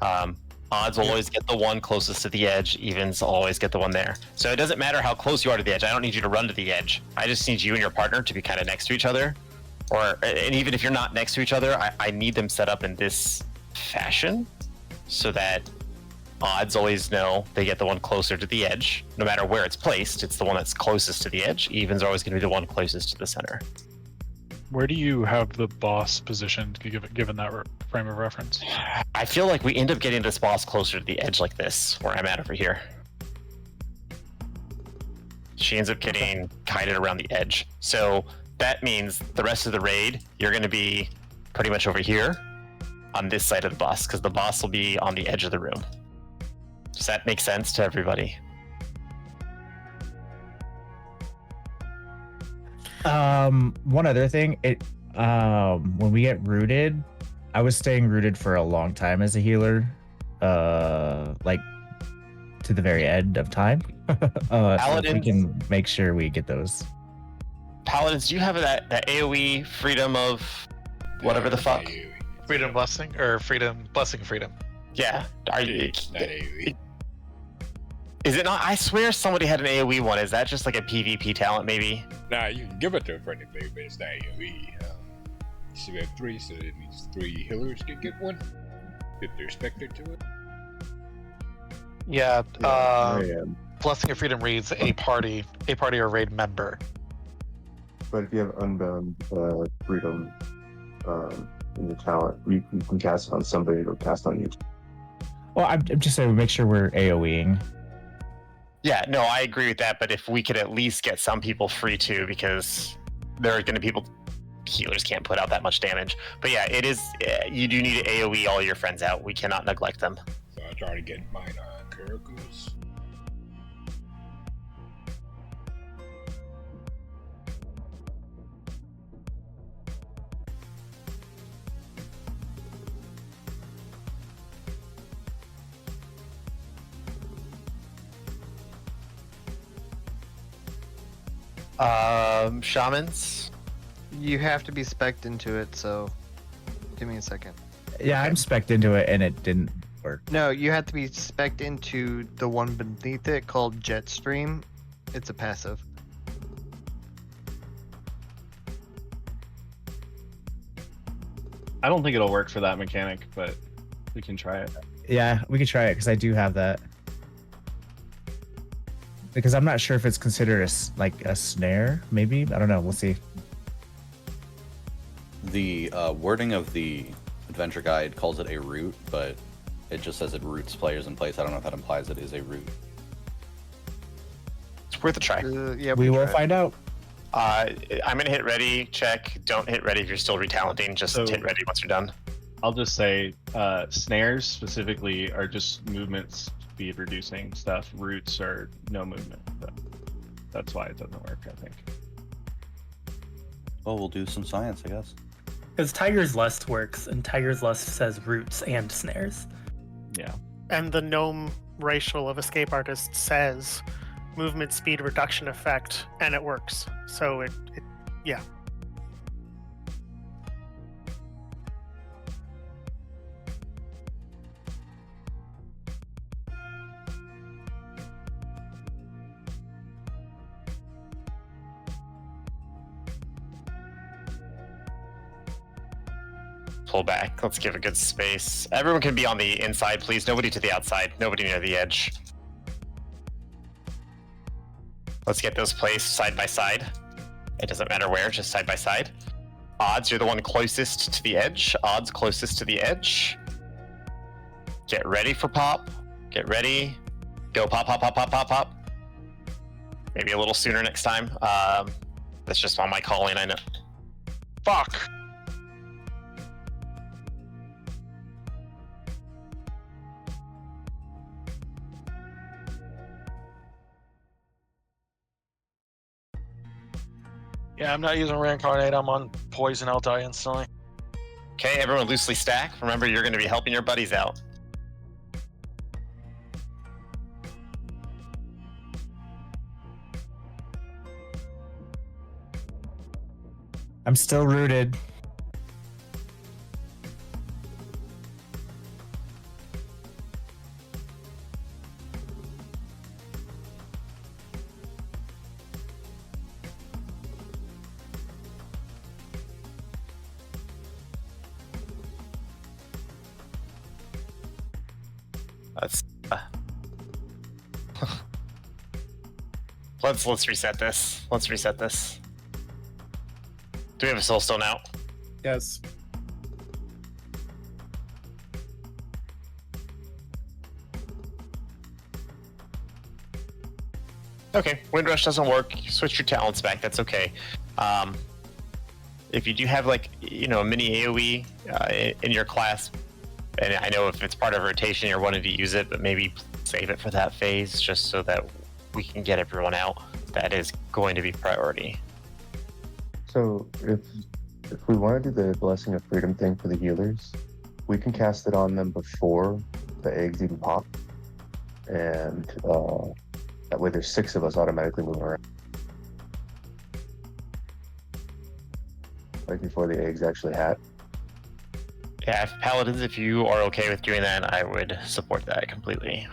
Odds will always get the one closest to the edge. Evens always get the one there. So it doesn't matter how close you are to the edge. I don't need you to run to the edge. I just need you and your partner to be kind of next to each other. And even if you're not next to each other, I need them set up in this fashion so that odds always know they get the one closer to the edge. No matter where it's placed, it's the one that's closest to the edge. Evens are always going to be the one closest to the center. Where do you have the boss positioned, given that frame of reference? I feel like we end up getting this boss closer to the edge like this, where I'm at over here. She ends up getting guided around the edge. So that means the rest of the raid, you're going to be pretty much over here on this side of the boss, because the boss will be on the edge of the room. Does that make sense to everybody? One other thing, when we get rooted, I was staying rooted for a long time as a healer, like to the very end of time. So we can make sure we get those. Paladins, do you have that AoE freedom of whatever the fuck? Freedom blessing or freedom blessing freedom. Yeah. Are you? That AoE. Is it not? I swear somebody had an AoE one. Is that just like a PvP talent, maybe? Nah, you can give it to a friendly player, but it's not AoE. So we have 3, so it means 3 healers can get one. If they're expected to it. Yeah. Blessing of freedom reads a party or raid member. But if you have unbound freedom in the talent, you can cast it on somebody or cast on you. Well, I'm just saying, make sure we're AoEing. Yeah, no, I agree with that. But if we could at least get some people free too, because there are going to be people, healers can't put out that much damage. But yeah, it is. You do need to AoE all your friends out. We cannot neglect them. So I try to get mine on Kuroko's. Shamans. You have to be spec'd into it, so give me a second. Yeah, I'm spec'd into it and it didn't work. No, you have to be spec'd into the one beneath it called Jetstream. It's a passive. I don't think it'll work for that mechanic, but we can try it. Yeah, we can try it because I do have that. Because I'm not sure if it's considered like a snare, maybe. I don't know. We'll see. The wording of the adventure guide calls it a root, but it just says it roots players in place. I don't know if that implies it is a root. It's worth a try. Yeah, We will find out. I'm gonna hit ready. Check. Don't hit ready if you're still retalenting. Just hit ready once you're done. I'll just say snares specifically are just movement speed reducing stuff. Roots are no movement. But that's why it doesn't work, I think. Well, we'll do some science, I guess. Because Tiger's Lust works, and Tiger's Lust says roots and snares. Yeah. And the gnome racial of Escape Artist says movement speed reduction effect, and it works. So yeah. Pull back. Let's give a good space. Everyone can be on the inside, please. Nobody to the outside. Nobody near the edge. Let's get those placed side by side. It doesn't matter where, just side by side. Odds, you're the one closest to the edge. Odds closest to the edge. Get ready for pop. Get ready. Go pop, pop, pop, pop, pop, pop. Maybe a little sooner next time. That's just on my calling, I know. Fuck. Yeah, I'm not using Reincarnate. I'm on Poison. I'll die instantly. Okay, everyone loosely stack. Remember, you're going to be helping your buddies out. I'm still rooted. Let's let's reset this. Let's reset this. Do we have a soul stone out? Yes. Okay, Wind Rush doesn't work. Switch your talents back. That's okay. If you do have like a mini AOE in your class, and I know if it's part of rotation, you're wanting to use it, but maybe save it for that phase just so that we can get everyone out. That is going to be priority. So if we want to do the Blessing of Freedom thing for the healers, we can cast it on them before the eggs even pop, and that way there's 6 of us automatically moving around, like before the eggs actually hatch. Yeah, Paladins, if you are okay with doing that, I would support that completely.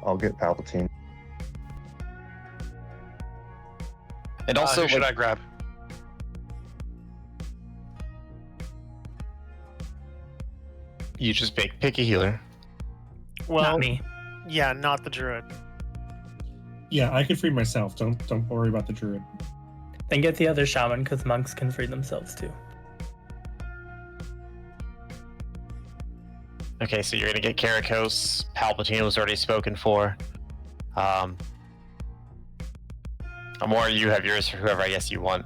I'll get Palpatine. And also, who should I grab? you just pick a healer. Well, Not me. Yeah, not the druid. Yeah, I can free myself. Don't worry about the druid. Then get the other shaman, because monks can free themselves too. Okay, so you're gonna get Karakos. Palpatine was already spoken for. Amor, you have yours for whoever I guess you want.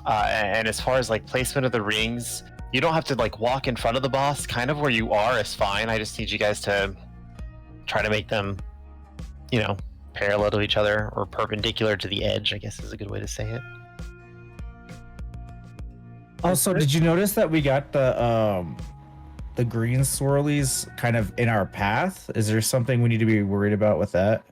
And as far as like placement of the rings, you don't have to like walk in front of the boss. Kind of where you are is fine. I just need you guys to try to make them, parallel to each other or perpendicular to the edge, I guess is a good way to say it. Also, did you notice that we got the green swirlies kind of in our path? Is there something we need to be worried about with that?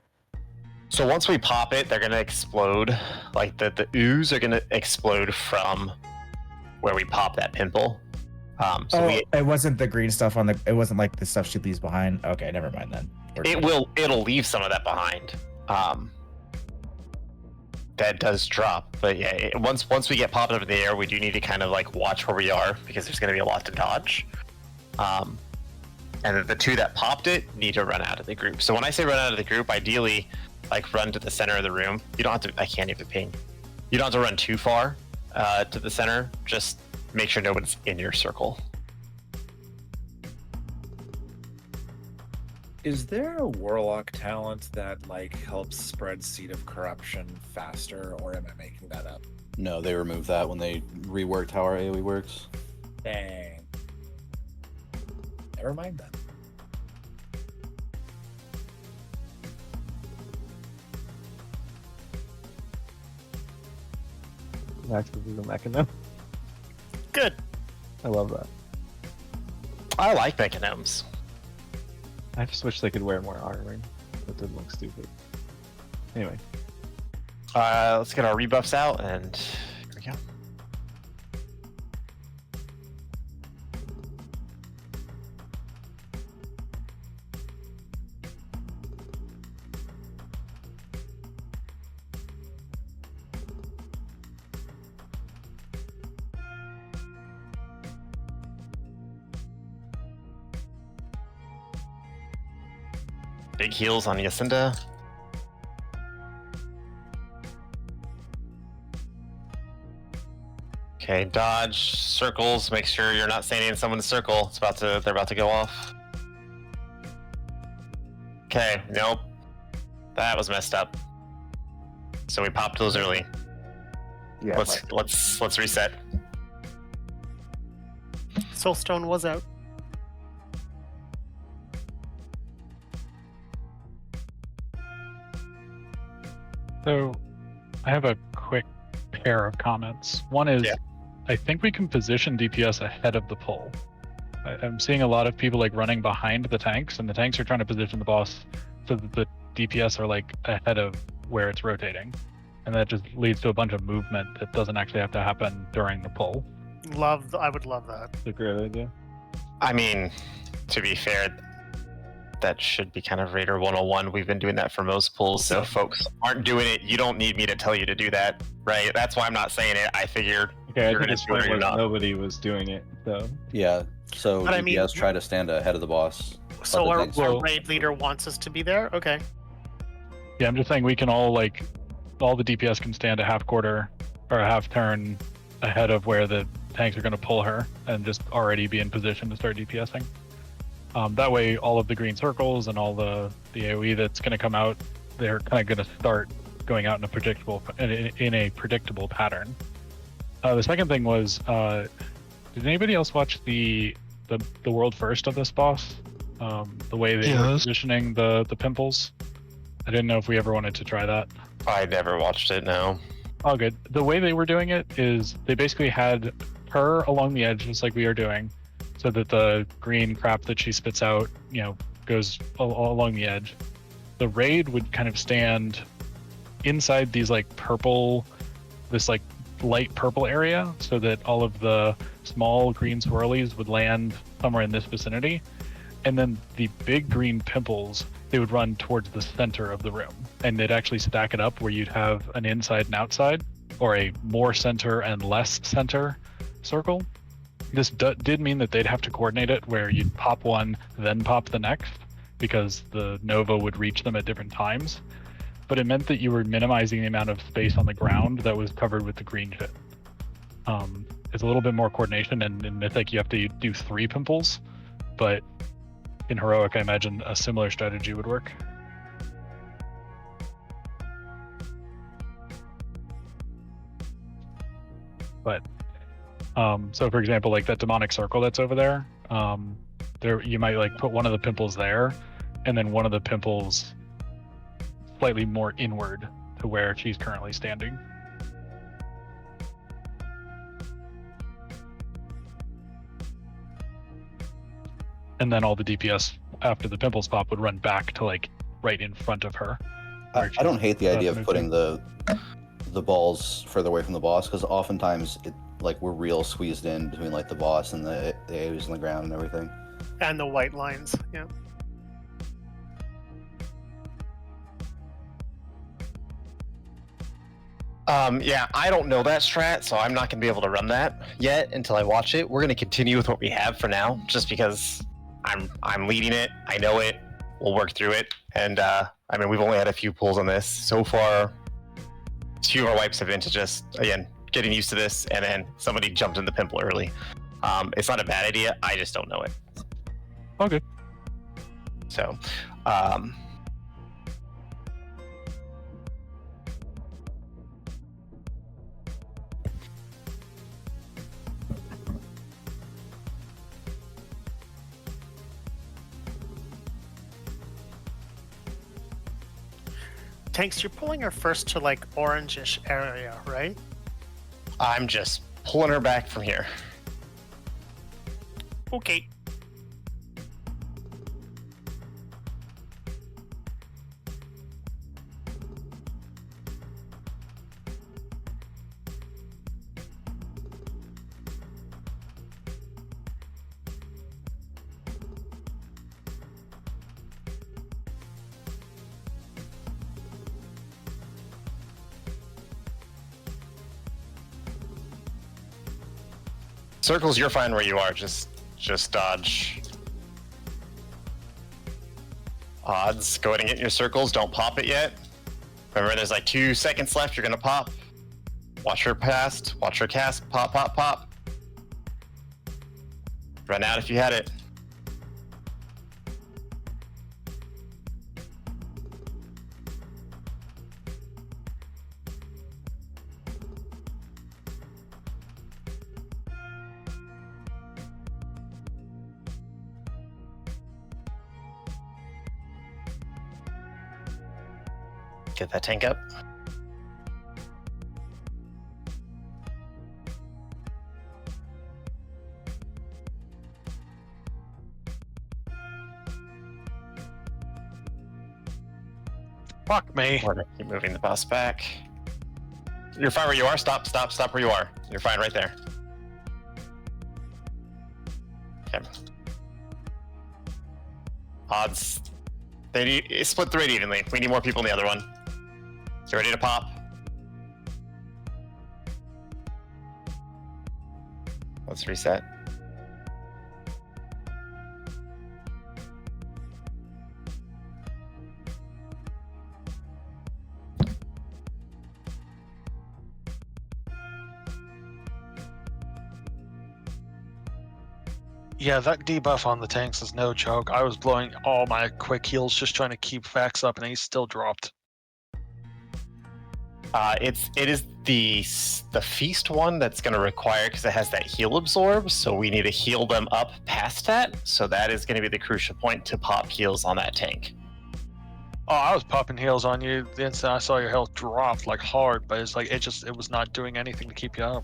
So once we pop it, they're gonna explode. Like the ooze are gonna explode from where we pop that pimple. It wasn't the green stuff on the. It wasn't like the stuff she leaves behind. Okay, never mind then. It'll leave some of that behind. That does drop, but yeah, once we get popped up in the air, we do need to kind of like watch where we are because there's gonna be a lot to dodge. And then the two that popped it need to run out of the group. So when I say run out of the group, ideally, like run to the center of the room. You don't have to. I can't even ping. You don't have to run too far to the center. Just make sure nobody's in your circle. Is there a warlock talent that like helps spread seed of corruption faster, or am I making that up? No, they removed that when they reworked how our AoE works. Dang. Never mind then. Actively the mechanism. Good. I love that. I like mechanisms. I just wish they could wear more armor. That didn't look stupid. Anyway. Let's get our rebuffs out, and here we go. Big heals on Yacinda. Okay, dodge, circles, make sure you're not standing in someone's circle. They're about to go off. Okay, nope. That was messed up. So we popped those early. Yeah. Let's reset. Soulstone was out. So, I have a quick pair of comments. One is, I think we can position DPS ahead of the pull. I'm seeing a lot of people like running behind the tanks, and the tanks are trying to position the boss so that the DPS are like ahead of where it's rotating, and that just leads to a bunch of movement that doesn't actually have to happen during the pull. I would love that. It's a great idea. I mean, to be fair, that should be kind of Raider 101. We've been doing that for most pulls, so if folks aren't doing it, you don't need me to tell you to do that, right? That's why I'm not saying it. I figured Okay, I you're think gonna this do it point or was not. nobody was doing it, so. Yeah, so But I DPS mean- try to stand ahead of the boss. So Other our, things- our raid leader wants us to be there? Okay. Yeah, I'm just saying we can all all the DPS can stand a half quarter or a half turn ahead of where the tanks are going to pull her and just already be in position to start DPSing. That way, all of the green circles and all the AoE that's going to come out, they're kind of going to start going out in a predictable pattern. The second thing was, did anybody else watch the world first of this boss? The way they were positioning the pimples. I didn't know if we ever wanted to try that. I never watched it. No. Oh, good. The way they were doing it is they basically had her along the edge, just like we are doing, so that the green crap that she spits out, goes along the edge. The raid would kind of stand inside these this light purple area, so that all of the small green swirlies would land somewhere in this vicinity, and then the big green pimples, they would run towards the center of the room, and they'd actually stack it up where you'd have an inside and outside, or a more center and less center circle. This did mean that they'd have to coordinate it where you'd pop one, then pop the next, because the Nova would reach them at different times. But it meant that you were minimizing the amount of space on the ground that was covered with the green shit. It's a little bit more coordination, and in Mythic you have to do 3 pimples, but in Heroic I imagine a similar strategy would work. But so for example, like that demonic circle that's over there, you might put one of the pimples there, and then one of the pimples slightly more inward to where she's currently standing. And then all the DPS after the pimples pop would run back to right in front of her, I don't hate the idea of moving. putting the balls further away from the boss, because oftentimes we're real squeezed in between like the boss and the AOs on the ground and everything. And the white lines, yeah. Yeah, I don't know that strat, so I'm not going to be able to run that yet until I watch it. We're going to continue with what we have for now, just because I'm leading it. I know it. We'll work through it. And, I mean, we've only had a few pulls on this. So far, 2 of our wipes have been to just, again, getting used to this, and then somebody jumped in the pimple early. It's not a bad idea. I just don't know it. Okay. So, Tanks, you're pulling her first to like orangish area, right? I'm just pulling her back from here. Okay. Circles, you're fine where you are. Just dodge. Odds, go ahead and get in your circles. Don't pop it yet. Remember, there's like 2 seconds left. You're gonna pop. Watch her cast. Watch her cast. Pop, pop, pop. Run out if you had it. Get that tank up. Fuck me. We're gonna keep moving the boss back. You're fine where you are. Stop where you are. You're fine right there. Okay. Odds. They need, split the raid evenly. We need more people in the other one. Get ready to pop. Let's reset. Yeah, that debuff on the tanks is no joke. I was blowing all my quick heals just trying to keep Vax up, and he still dropped. It is the feast one that's going to require, because it has that heal absorb, so we need to heal them up past that. So that is going to be the crucial point to pop heals on that tank. Oh, I was popping heals on you the instant I saw your health drop like hard, but it's like it was not doing anything to keep you up.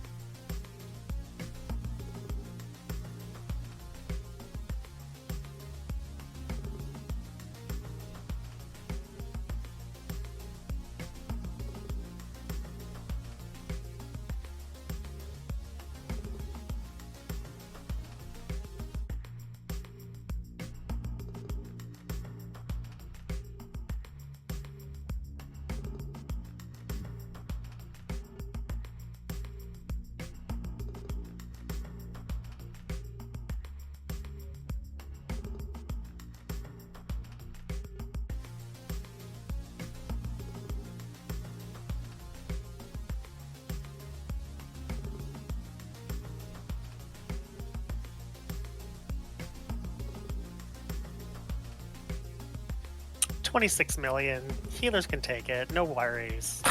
$26 million. Healers can take it. No worries.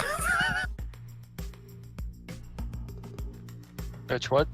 Bitch, what?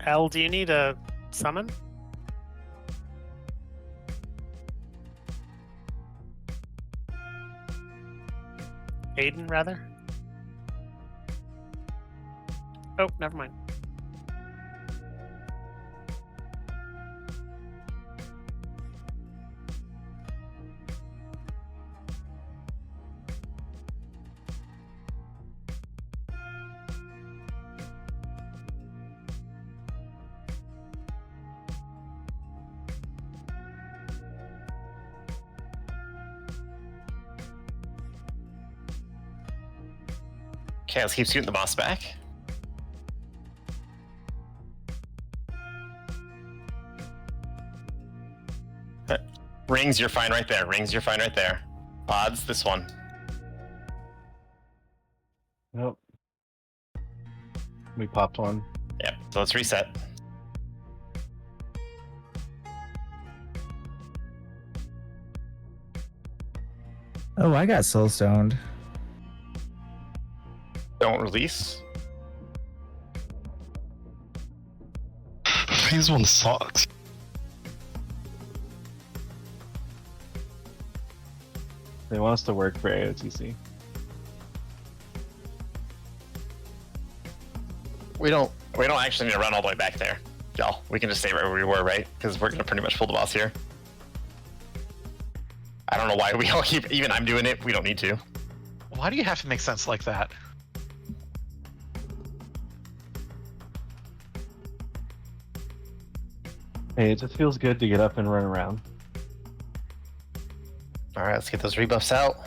Hell, do you need a summon? Aiden, rather? Oh, never mind. Okay, let's keep shooting the boss back. Rings, you're fine right there. Rings, you're fine right there. Pods, this one. Nope. We popped one. Yep, so let's reset. Oh, I got soul stoned. Don't release. Phase 1 sucks. They want us to work for AOTC. We don't actually need to run all the way back there, y'all. We can just stay right where we were, right? Because we're gonna pretty much pull the boss here. I don't know why we all keep. Even I'm doing it. We don't need to. Why do you have to make sense like that? Hey, it just feels good to get up and run around. All right, let's get those rebuffs out.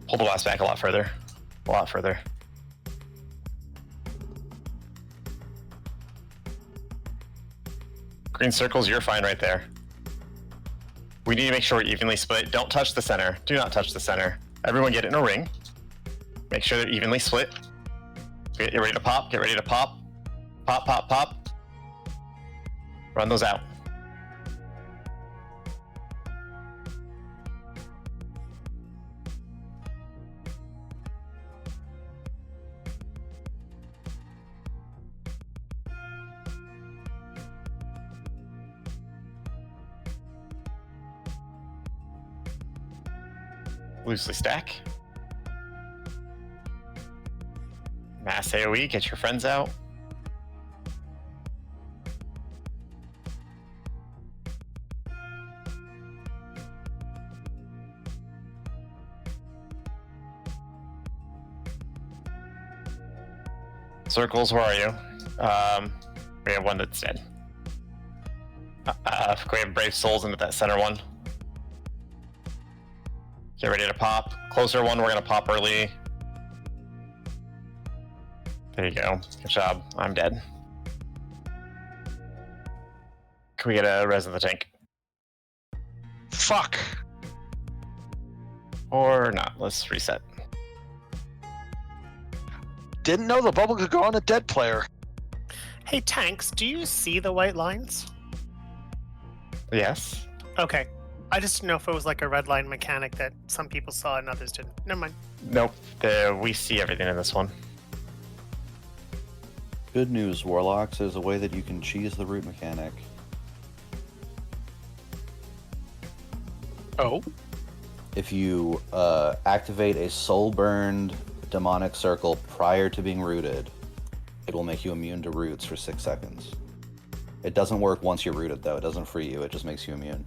Pull the boss back a lot further. A lot further. Green circles, you're fine right there. We need to make sure we're evenly split. Don't touch the center. Do not touch the center. Everyone get in a ring. Make sure they're evenly split. Get ready to pop. Get ready to pop. Pop, pop, pop. Run those out. Loosely stack. Mass AoE, get your friends out. Circles, where are you? We have one that's dead. We have Brave Souls into that center one. Get ready to pop. Closer one, we're gonna pop early. There you go. Good job. I'm dead. Can we get a res in the tank? Fuck. Or not. Let's reset. Didn't know the bubble could go on a dead player. Hey, Tanks, do you see the white lines? Yes. Okay. I just didn't know if it was like a red line mechanic that some people saw and others didn't. Never mind. Nope. We see everything in this one. Good news, Warlocks. There's a way that you can cheese the root mechanic. Oh? If you activate a soul-burned demonic circle prior to being rooted, it will make you immune to roots for 6 seconds. It doesn't work once you're rooted, though. It doesn't free you. It just makes you immune.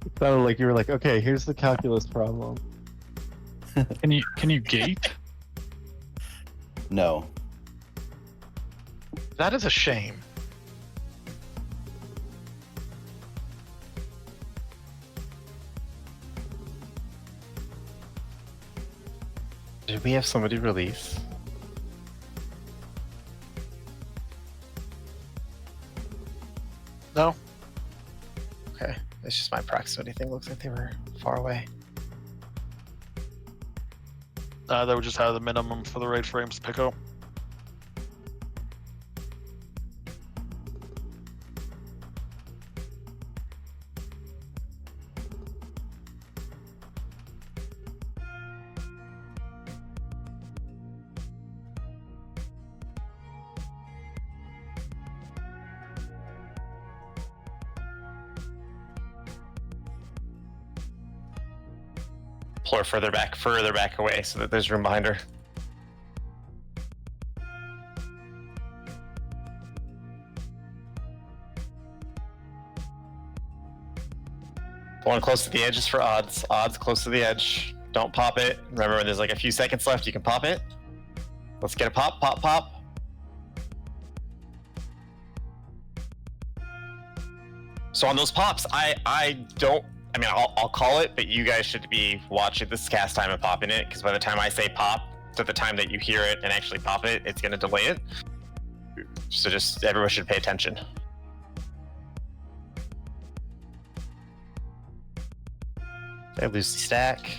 It sounded like you were like, okay, here's the calculus problem. Can you gate? No. That is a shame. Did we have somebody release? No. Okay. It's just my proximity thing. Looks like they were far away. They would just have the minimum for the raid frames to pick up. Pull her further back away so that there's room behind her. The one close to the edge is for odds. Odds close to the edge. Don't pop it. Remember, when there's like a few seconds left, you can pop it. Let's get a pop, pop, pop. So on those pops, I'll call it, but you guys should be watching this cast time and popping it, because by the time I say pop, to the time that you hear it and actually pop it, it's going to delay it. So just everyone should pay attention. Okay, lose the stack.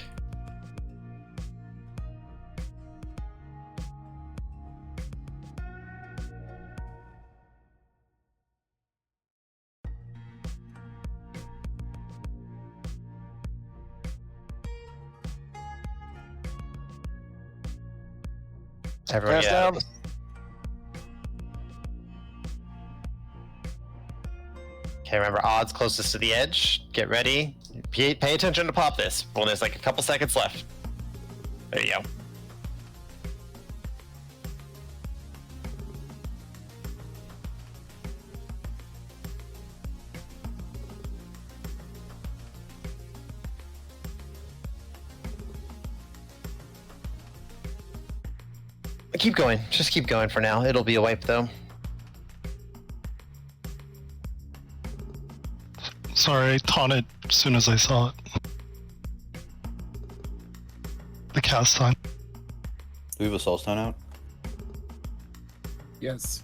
Everyone Cast get out. down. Okay, remember, odds closest to the edge. Get ready. Pay attention to pop this when there's like a couple seconds left. There you go. Keep going. Just keep going for now. It'll be a wipe though. Sorry, I taunted as soon as I saw it. The cast time. Do we have a soul stone out? Yes.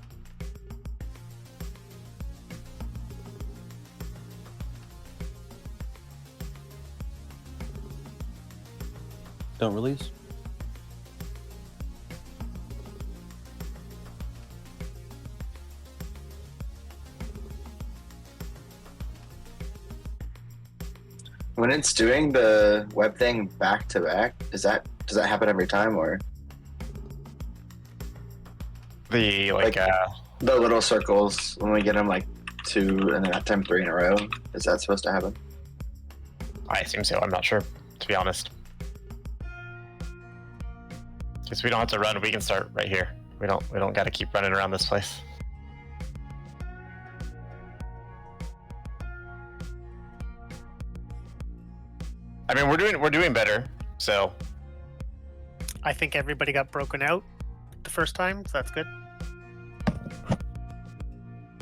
Don't release. When it's doing the web thing back to back, does that happen every time, or the the little circles when we get them like 2 and then that time 3 in a row? Is that supposed to happen? I assume so. I'm not sure, to be honest. Because we don't have to run. We can start right here. We don't got to keep running around this place. I mean, we're doing better. So I think everybody got broken out the first time, so that's good.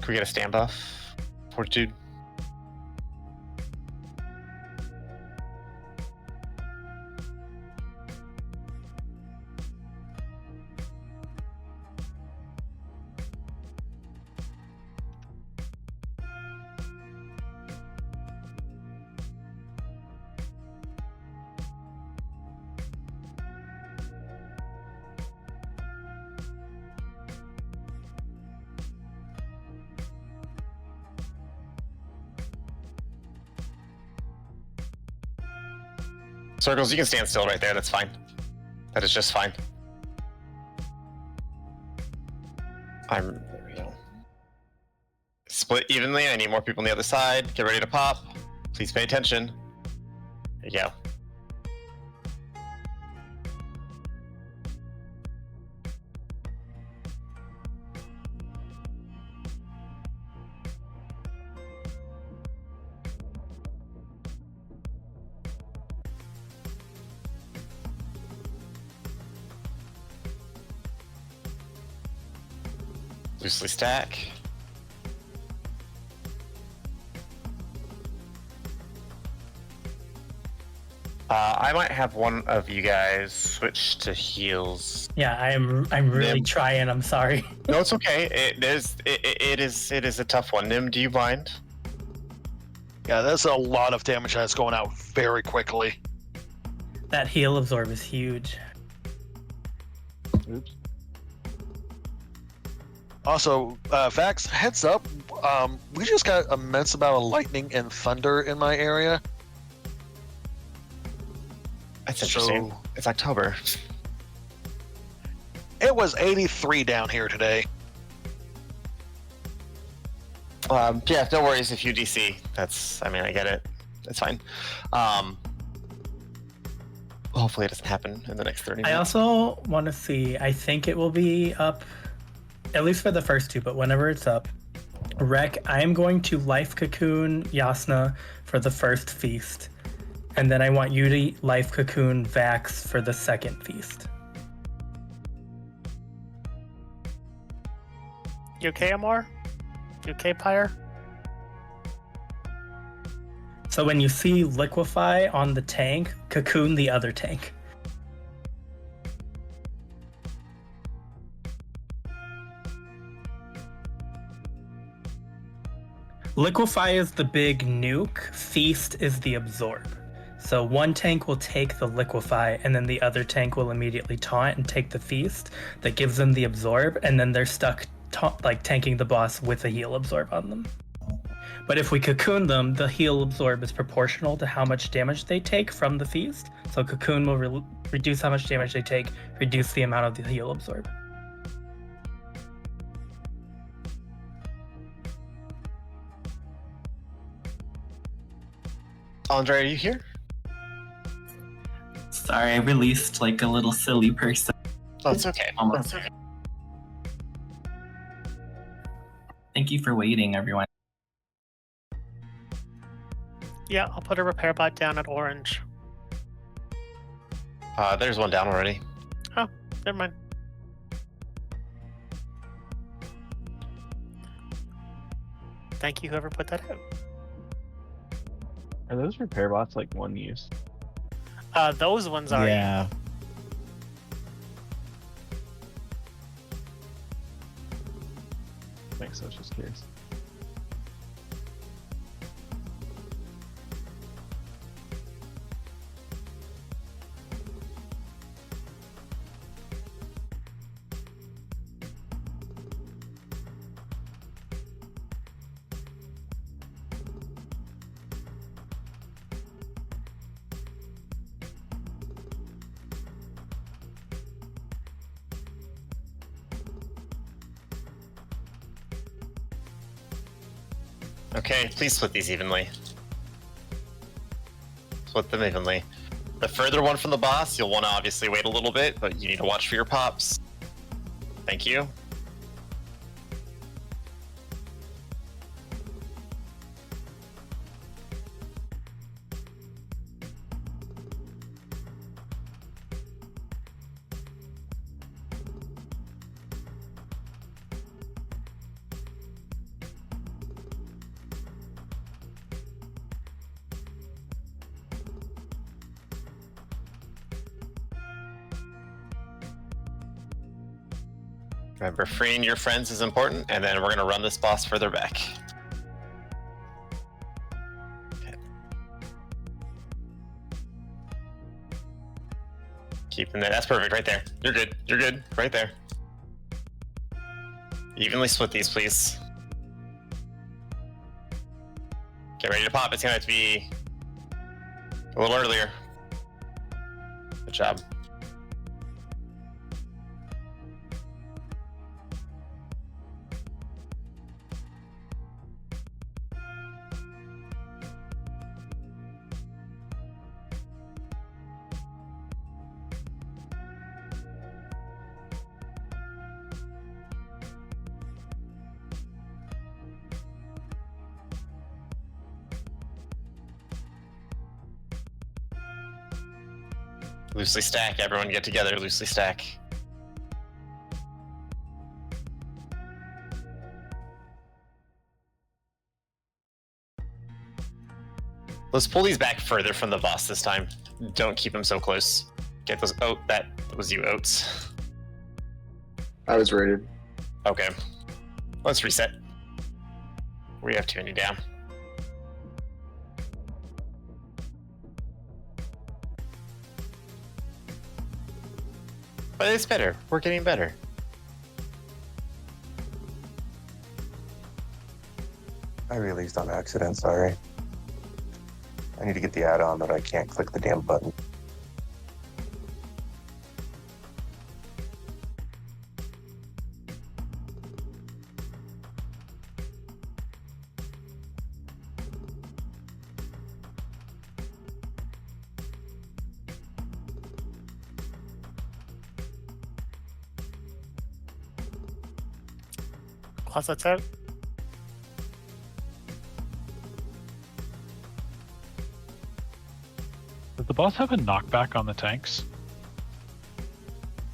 can we get a standoff? Fortitude. Circles, you can stand still right there. That's fine. That is just fine. There we go. Split evenly. I need more people on the other side. Get ready to pop. Please pay attention. There you go. Loosely stack. I might have one of you guys switch to heals. Yeah, I'm really trying. I'm sorry. No, it's okay. It is a tough one. Nim, do you mind? Yeah, that's a lot of damage that's going out very quickly. That heal absorb is huge. Oops. Also, Vax, heads up, we just got immense amount of lightning and thunder in my area. That's interesting. It's October. It was 83 down here today. Yeah, no worries if you DC. I get it. That's fine. Hopefully it doesn't happen in the next 30 minutes. I also want to see, I think it will be up, at least for the first two, but whenever it's up, Rek, I am going to life cocoon Yasna for the first feast. And then I want you to life cocoon Vax for the second feast. You okay, Amor? You okay, Pyre? So when you see liquefy on the tank, cocoon the other tank. Liquefy is the big nuke, feast is the absorb. So one tank will take the liquefy and then the other tank will immediately taunt and take the feast that gives them the absorb, and then they're stuck tanking the boss with a heal absorb on them. But if we cocoon them, the heal absorb is proportional to how much damage they take from the feast. So cocoon will reduce how much damage they take, reduce the amount of the heal absorb. Andre, are you here? Sorry, I released like a little silly person. Oh, it's okay. Almost. Okay. Thank you for waiting, everyone. Yeah, I'll put a repair bot down at orange. There's one down already. Oh, never mind. Thank you, whoever put that out. Are those repair bots like one use? Those ones are. Yeah. Thanks, I was just curious. Okay, please split these evenly. Split them evenly. The further one from the boss, you'll want to obviously wait a little bit, but you need to watch for your pops. Thank you. Remember, freeing your friends is important, and then we're going to run this boss further back. Okay. Keeping that. That's perfect right there. You're good. You're good. Right there. Evenly split these, please. Get ready to pop. It's going to have to be a little earlier. Good job. Loosely stack, everyone get together, loosely stack. Let's pull these back further from the boss this time. Don't keep them so close. Get those. Oh, that was you, Oats. I was rated. Okay. Let's reset. We have too many down. But it's better. We're getting better. I released on accident, sorry. I need to get the add-on, but I can't click the damn button. Plus, that's it. Does the boss have a knockback on the tanks?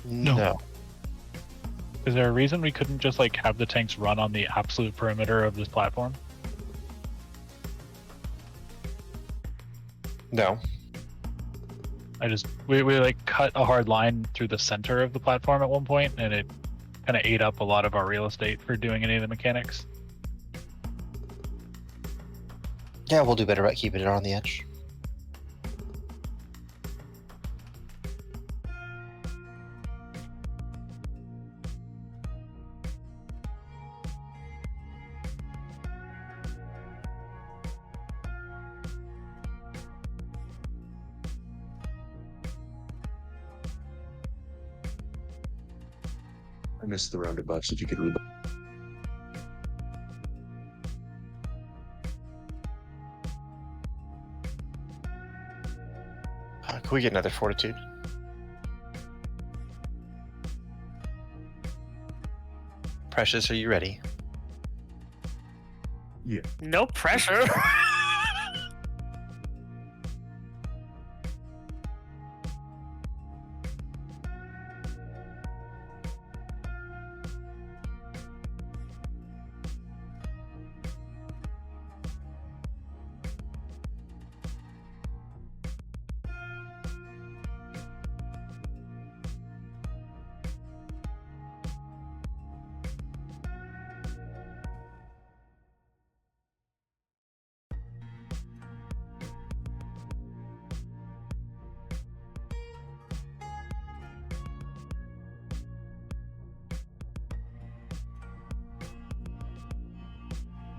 No. Is there a reason we couldn't just like have the tanks run on the absolute perimeter of this platform? No. We like cut a hard line through the center of the platform at one point, and it kind of ate up a lot of our real estate for doing any of the mechanics. Yeah, we'll do better about keeping it on the edge. I missed the roundabouts, if you could read. Can we get another fortitude? Precious, are you ready? Yeah. No pressure.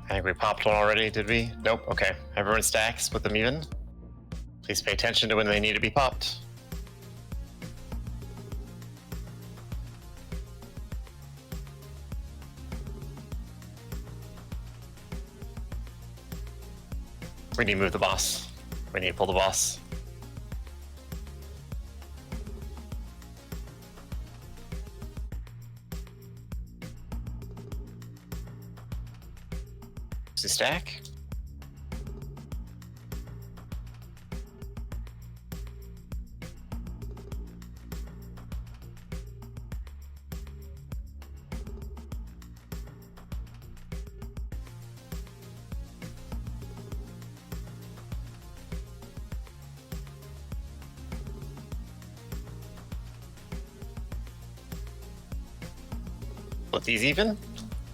I think we popped one already, did we? Nope. Okay. Everyone stacks with them even. Please pay attention to when they need to be popped. We need to move the boss. We need to pull the boss. Stack. Split these even.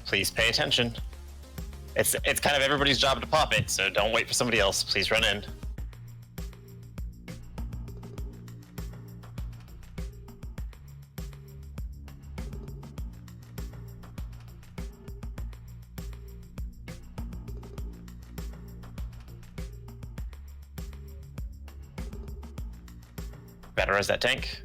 Please pay attention. It's kind of everybody's job to pop it, so don't wait for somebody else. Please run in. Better as that tank.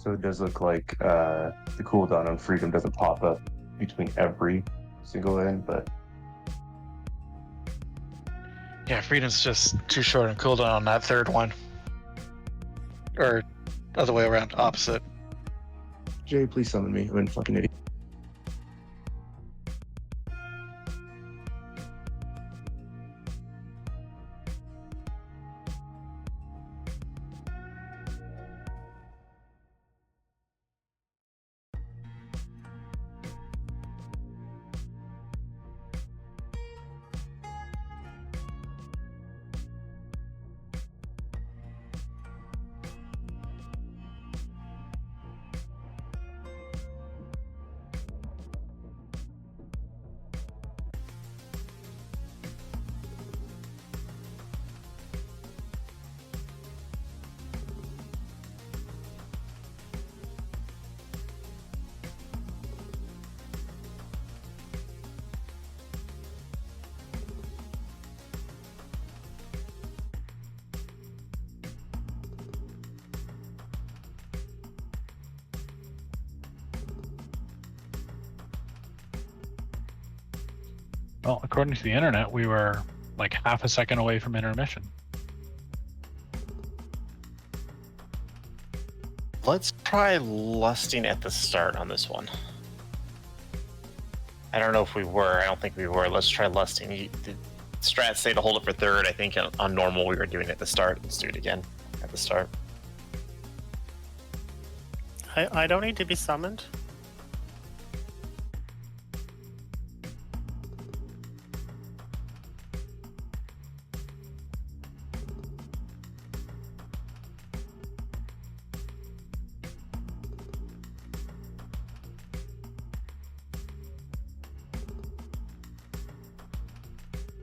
So it does look like the cooldown on Freedom doesn't pop up between every single end, but Yeah, Freedom's just too short on cooldown on that third one. Or other way around, opposite. Jay, please summon me. I'm a fucking idiot. Well, according to the internet, we were like half a second away from intermission. Let's try lusting at the start on this one. I don't know if we were. I don't think we were. Let's try lusting. The strats say to hold it for third. I think on normal we were doing it at the start. Let's do it again at the start. I don't need to be summoned.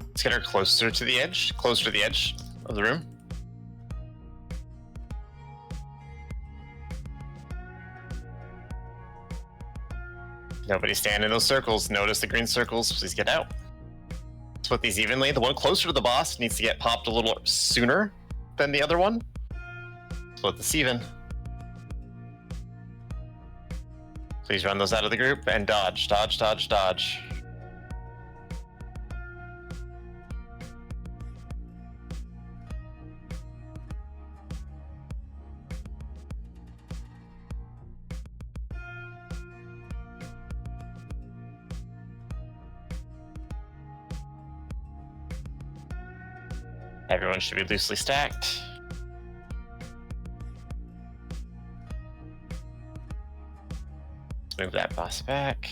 Let's get her closer to the edge of the room. Nobody stand in those circles. Notice the green circles. Please get out. Split these evenly. The one closer to the boss needs to get popped a little sooner than the other one. Split this even. Please run those out of the group and dodge, dodge, dodge, dodge. Everyone should be loosely stacked. Let's move that boss back.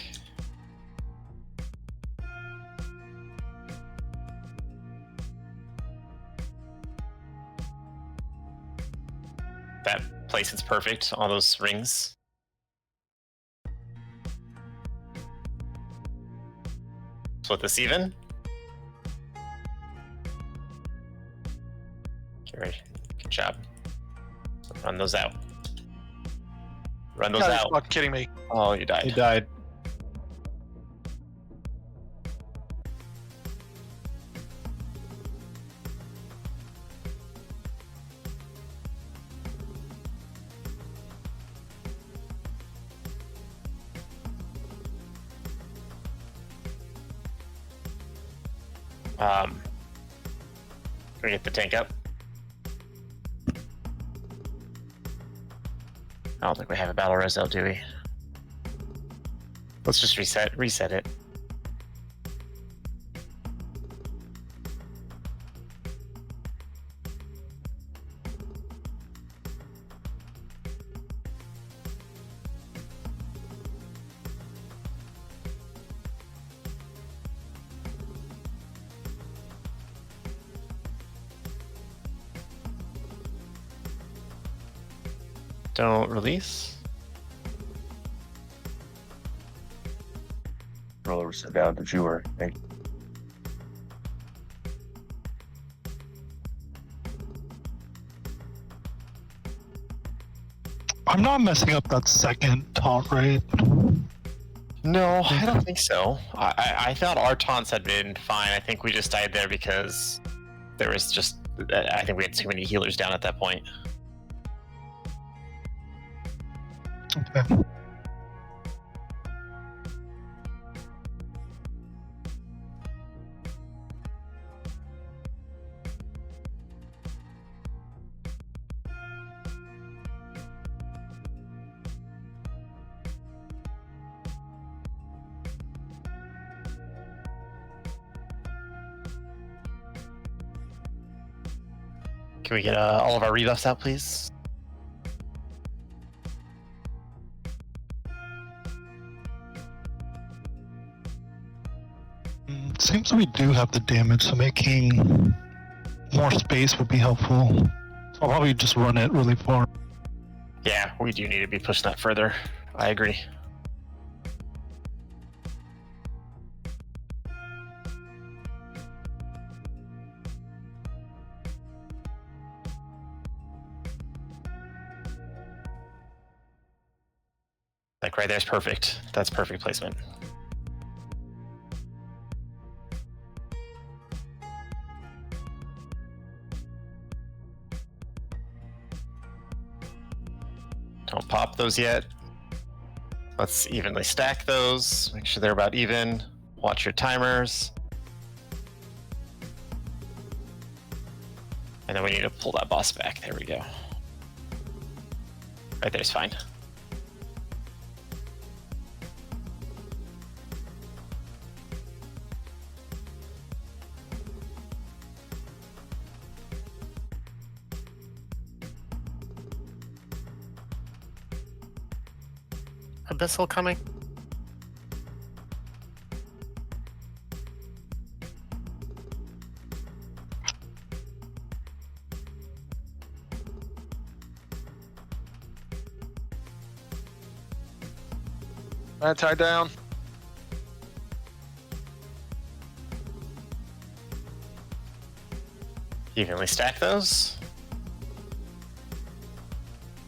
That placement's perfect, all those rings. Split this even. Right. Good job. Run those out. Run those out. You're kidding me. Oh, you died. He died. Can we get the tank up? I don't think we have a battle Roselle, do we? Let's just reset it. Don't release. Roller, sit down to Jewer. Thank you. I'm not messing up that second taunt, right? No, I don't think so. I thought our taunts had been fine. I think we just died there because there was just... I think we had too many healers down at that point. Okay. Can we get all of our rebuffs out, please? Seems we do have the damage, so making more space would be helpful. So I'll probably just run it really far. Yeah, we do need to be pushing that further. I agree. Like right there's perfect. That's perfect placement. Don't pop those yet. Let's evenly stack those. Make sure they're about even. Watch your timers. And then we need to pull that boss back. There we go. Right there's fine. Abyssal coming. Tie down. Evenly stack those.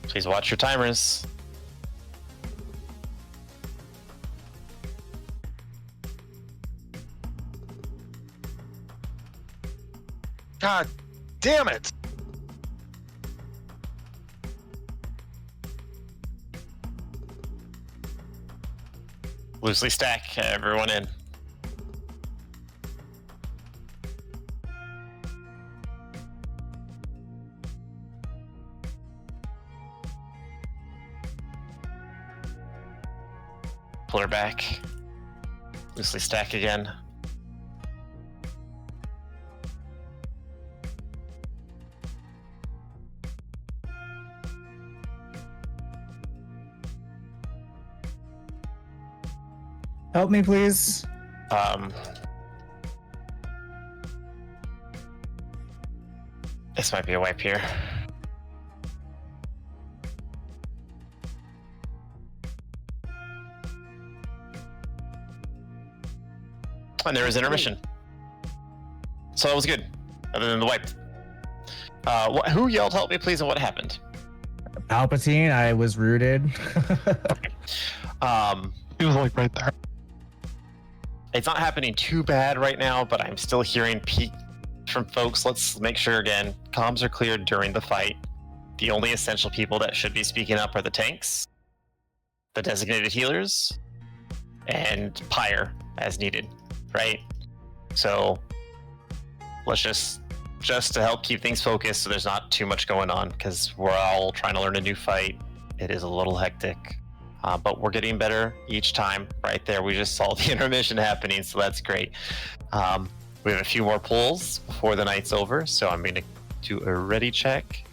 Please watch your timers. God damn it! Loosely stack everyone in. Pull her back. Loosely stack again. Help me, please. This might be a wipe here. And there is intermission. So that was good, other than the wipe. Who yelled help me please and what happened? Palpatine, I was rooted. He was like right there. It's not happening too bad right now, but I'm still hearing peak from folks. Let's make sure again, comms are cleared during the fight. The only essential people that should be speaking up are the tanks, the designated healers, and Pyre as needed, right? So let's just to help keep things focused so there's not too much going on, because we're all trying to learn a new fight. It is a little hectic. But we're getting better each time. Right there, we just saw the intermission happening, so that's great. We have a few more pulls before the night's over, so I'm going to do a ready check.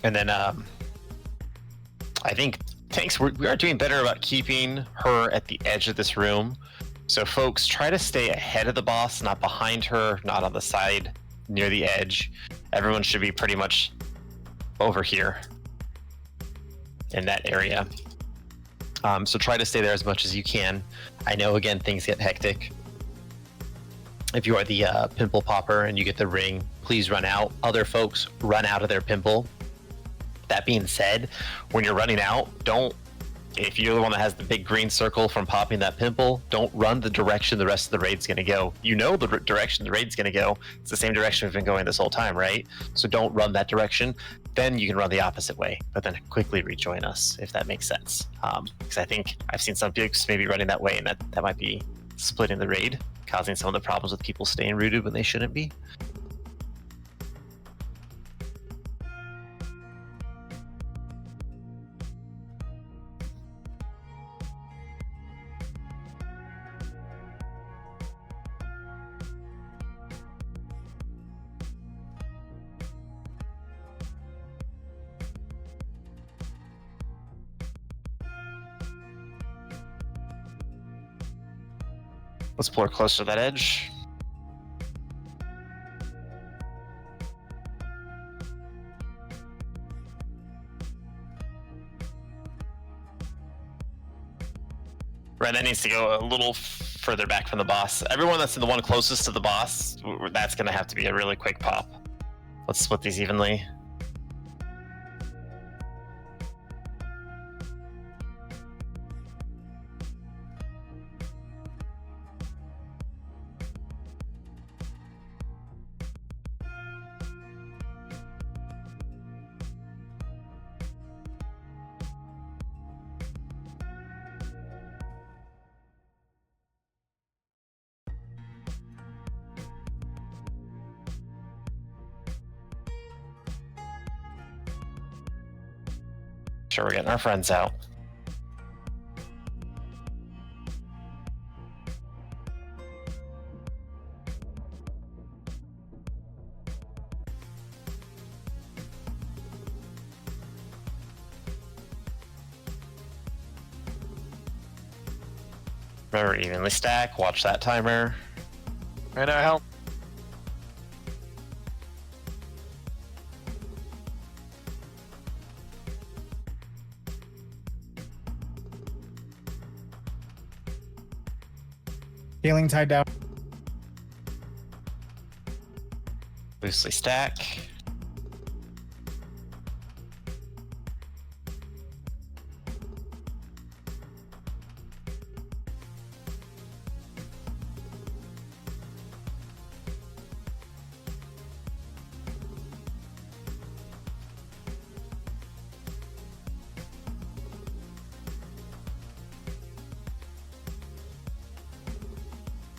And then I think tanks, we are doing better about keeping her at the edge of this room. So folks, try to stay ahead of the boss, not behind her, not on the side near the edge. Everyone should be pretty much over here in that area. So try to stay there as much as you can. I know, again, things get hectic. If you are the pimple popper and you get the ring, please run out. Other folks run out of their pimple. That being said, when you're running out, if you're the one that has the big green circle from popping that pimple, don't run the direction the rest of the raid's going to go. You know the direction the raid's going to go. It's the same direction we've been going this whole time, right? So don't run that direction. Then you can run the opposite way, but then quickly rejoin us, if that makes sense. Because I think I've seen some folks maybe running that way, and that might be splitting the raid, causing some of the problems with people staying rooted when they shouldn't be. Let's pull her closer to that edge. Right, that needs to go a little further back from the boss. Everyone that's in the one closest to the boss, that's going to have to be a really quick pop. Let's split these evenly. sure we're getting our friends out. Remember, evenly stack, watch that timer. Right now, help. Healing tied down. Loosely stack.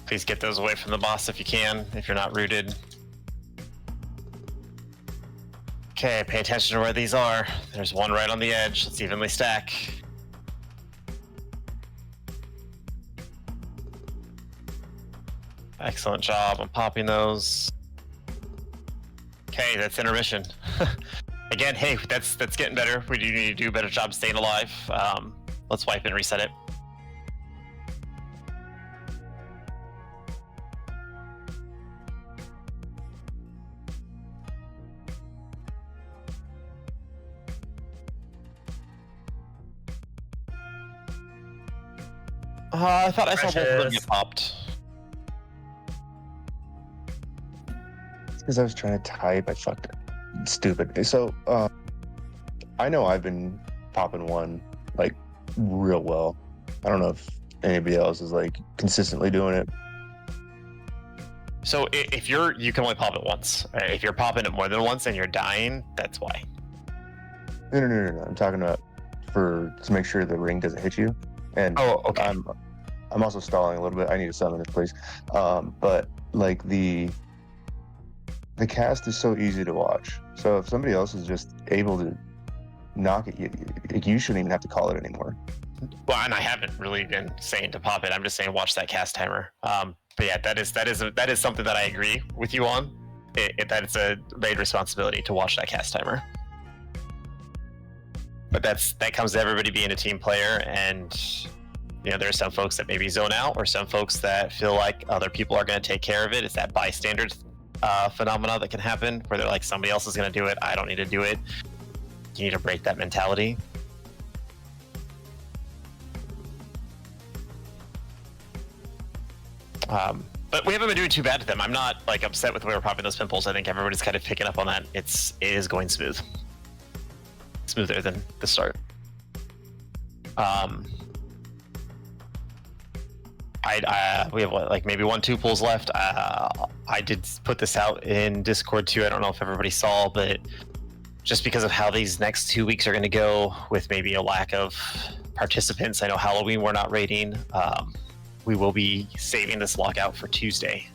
Please get those away from the boss if you can, if you're not rooted. Okay, pay attention to where these are. There's one right on the edge. Let's evenly stack. Excellent job on popping those. Okay, that's intermission. Again, hey, that's getting better. We do need to do a better job staying alive. Let's wipe and reset it. I thought I saw both of them get popped. Because I was trying to type, I fucked it. Stupid. So, I know I've been popping one like real well. I don't know if anybody else is like consistently doing it. So if you can only pop it once. If you're popping it more than once and you're dying, that's why. No. I'm talking about to make sure the ring doesn't hit you. And okay. I'm also stalling a little bit. I need to summon this, please. But like the cast is so easy to watch. So if somebody else is just able to knock it, you shouldn't even have to call it anymore. Well, and I haven't really been saying to pop it. I'm just saying watch that cast timer. But yeah, that is something that I agree with you on. That it's a raid responsibility to watch that cast timer. But that comes to everybody being a team player, and you know, there are some folks that maybe zone out, or some folks that feel like other people are going to take care of it. It's that bystander phenomena that can happen, where they're like, somebody else is going to do it, I don't need to do it. You need to break that mentality. But we haven't been doing too bad to them. I'm not like upset with the way we're popping those pimples. I think everybody's kind of picking up on that. It is going smooth. Smoother than the start. We have like maybe 1-2 pulls left. I did put this out in Discord too. I don't know if everybody saw, but just because of how these next 2 weeks are going to go, with maybe a lack of participants, I know Halloween we're not raiding. We will be saving this lockout for Tuesday.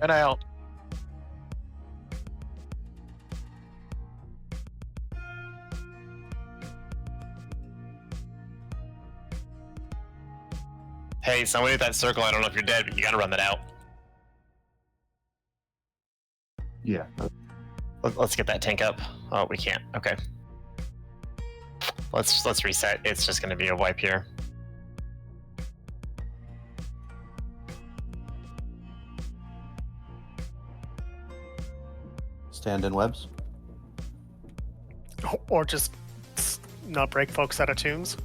And out. Hey, somebody at that circle, I don't know if you're dead, but you gotta run that out. Yeah. Let's get that tank up. Oh, we can't. Okay. Let's reset. It's just gonna be a wipe here. Stand in webs. Or just not break folks out of tombs.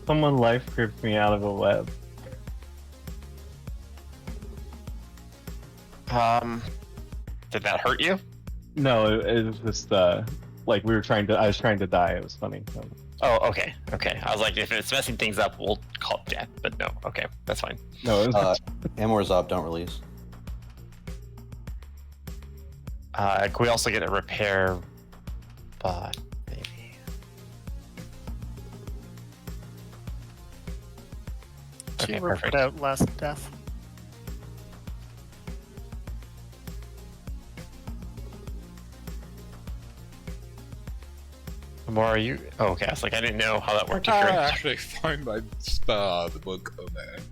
Someone life gripped me out of a web. Did that hurt you? No, it was just like I was trying to die. It was funny. So. Oh, okay. Okay. I was like, if it's messing things up, we'll call it death. But no, okay, that's fine. No, it was Amor Zob, don't release. Can we also get a repair bot, maybe? Okay, She were perfect. put out last death. More are you? Oh, okay. I was like, I didn't know how that worked. I actually find my the book. Oh man.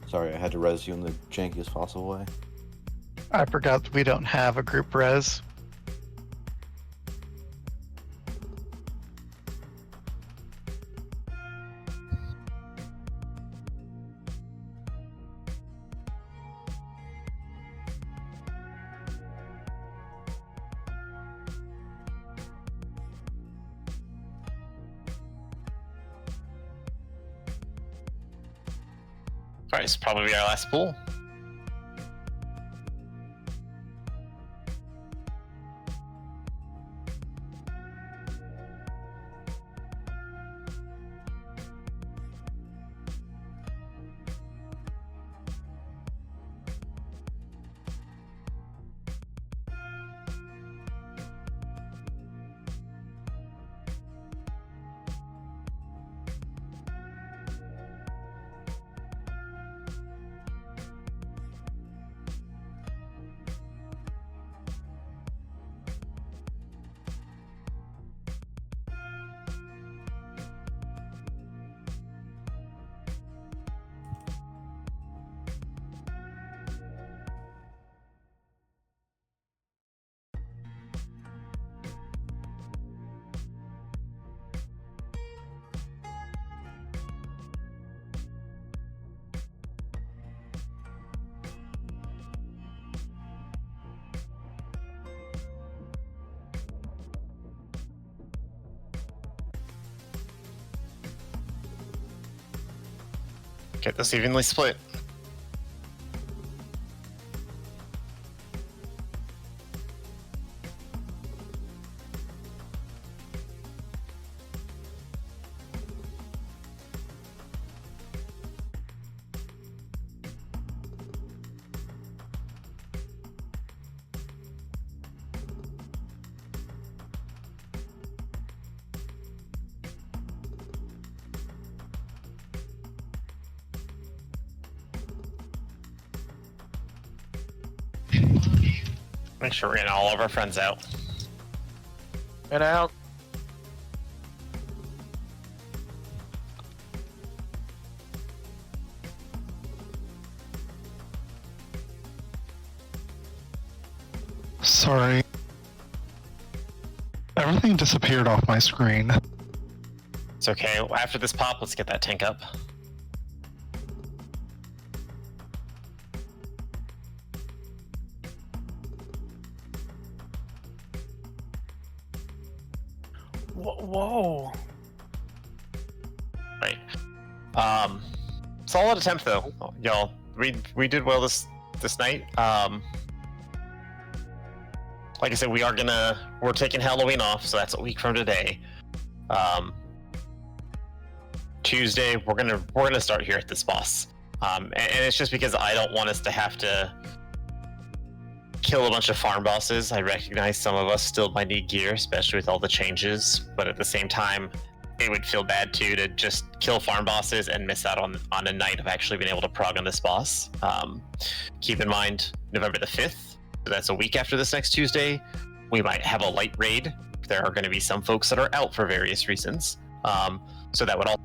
Sorry, I had to res you in the jankiest possible way. I forgot we don't have a group res. Alright, it's probably our last pool. Get this evenly split. Make sure we're getting all of our friends out. And out. Sorry. Everything disappeared off my screen. It's okay. After this pop, let's get that tank up. Whoa. Right. Solid attempt though, y'all. We did well this night. Like I said, we're taking Halloween off, so that's a week from today. Tuesday we're gonna start here at this boss. And it's just because I don't want us to have to kill a bunch of farm bosses. I recognize some of us still might need gear, especially with all the changes. But at the same time, it would feel bad too to just kill farm bosses and miss out on a night of actually being able to prog on this boss. Keep in mind, November the 5th, so that's a week after this next Tuesday, we might have a light raid. There are going to be some folks that are out for various reasons. So that would all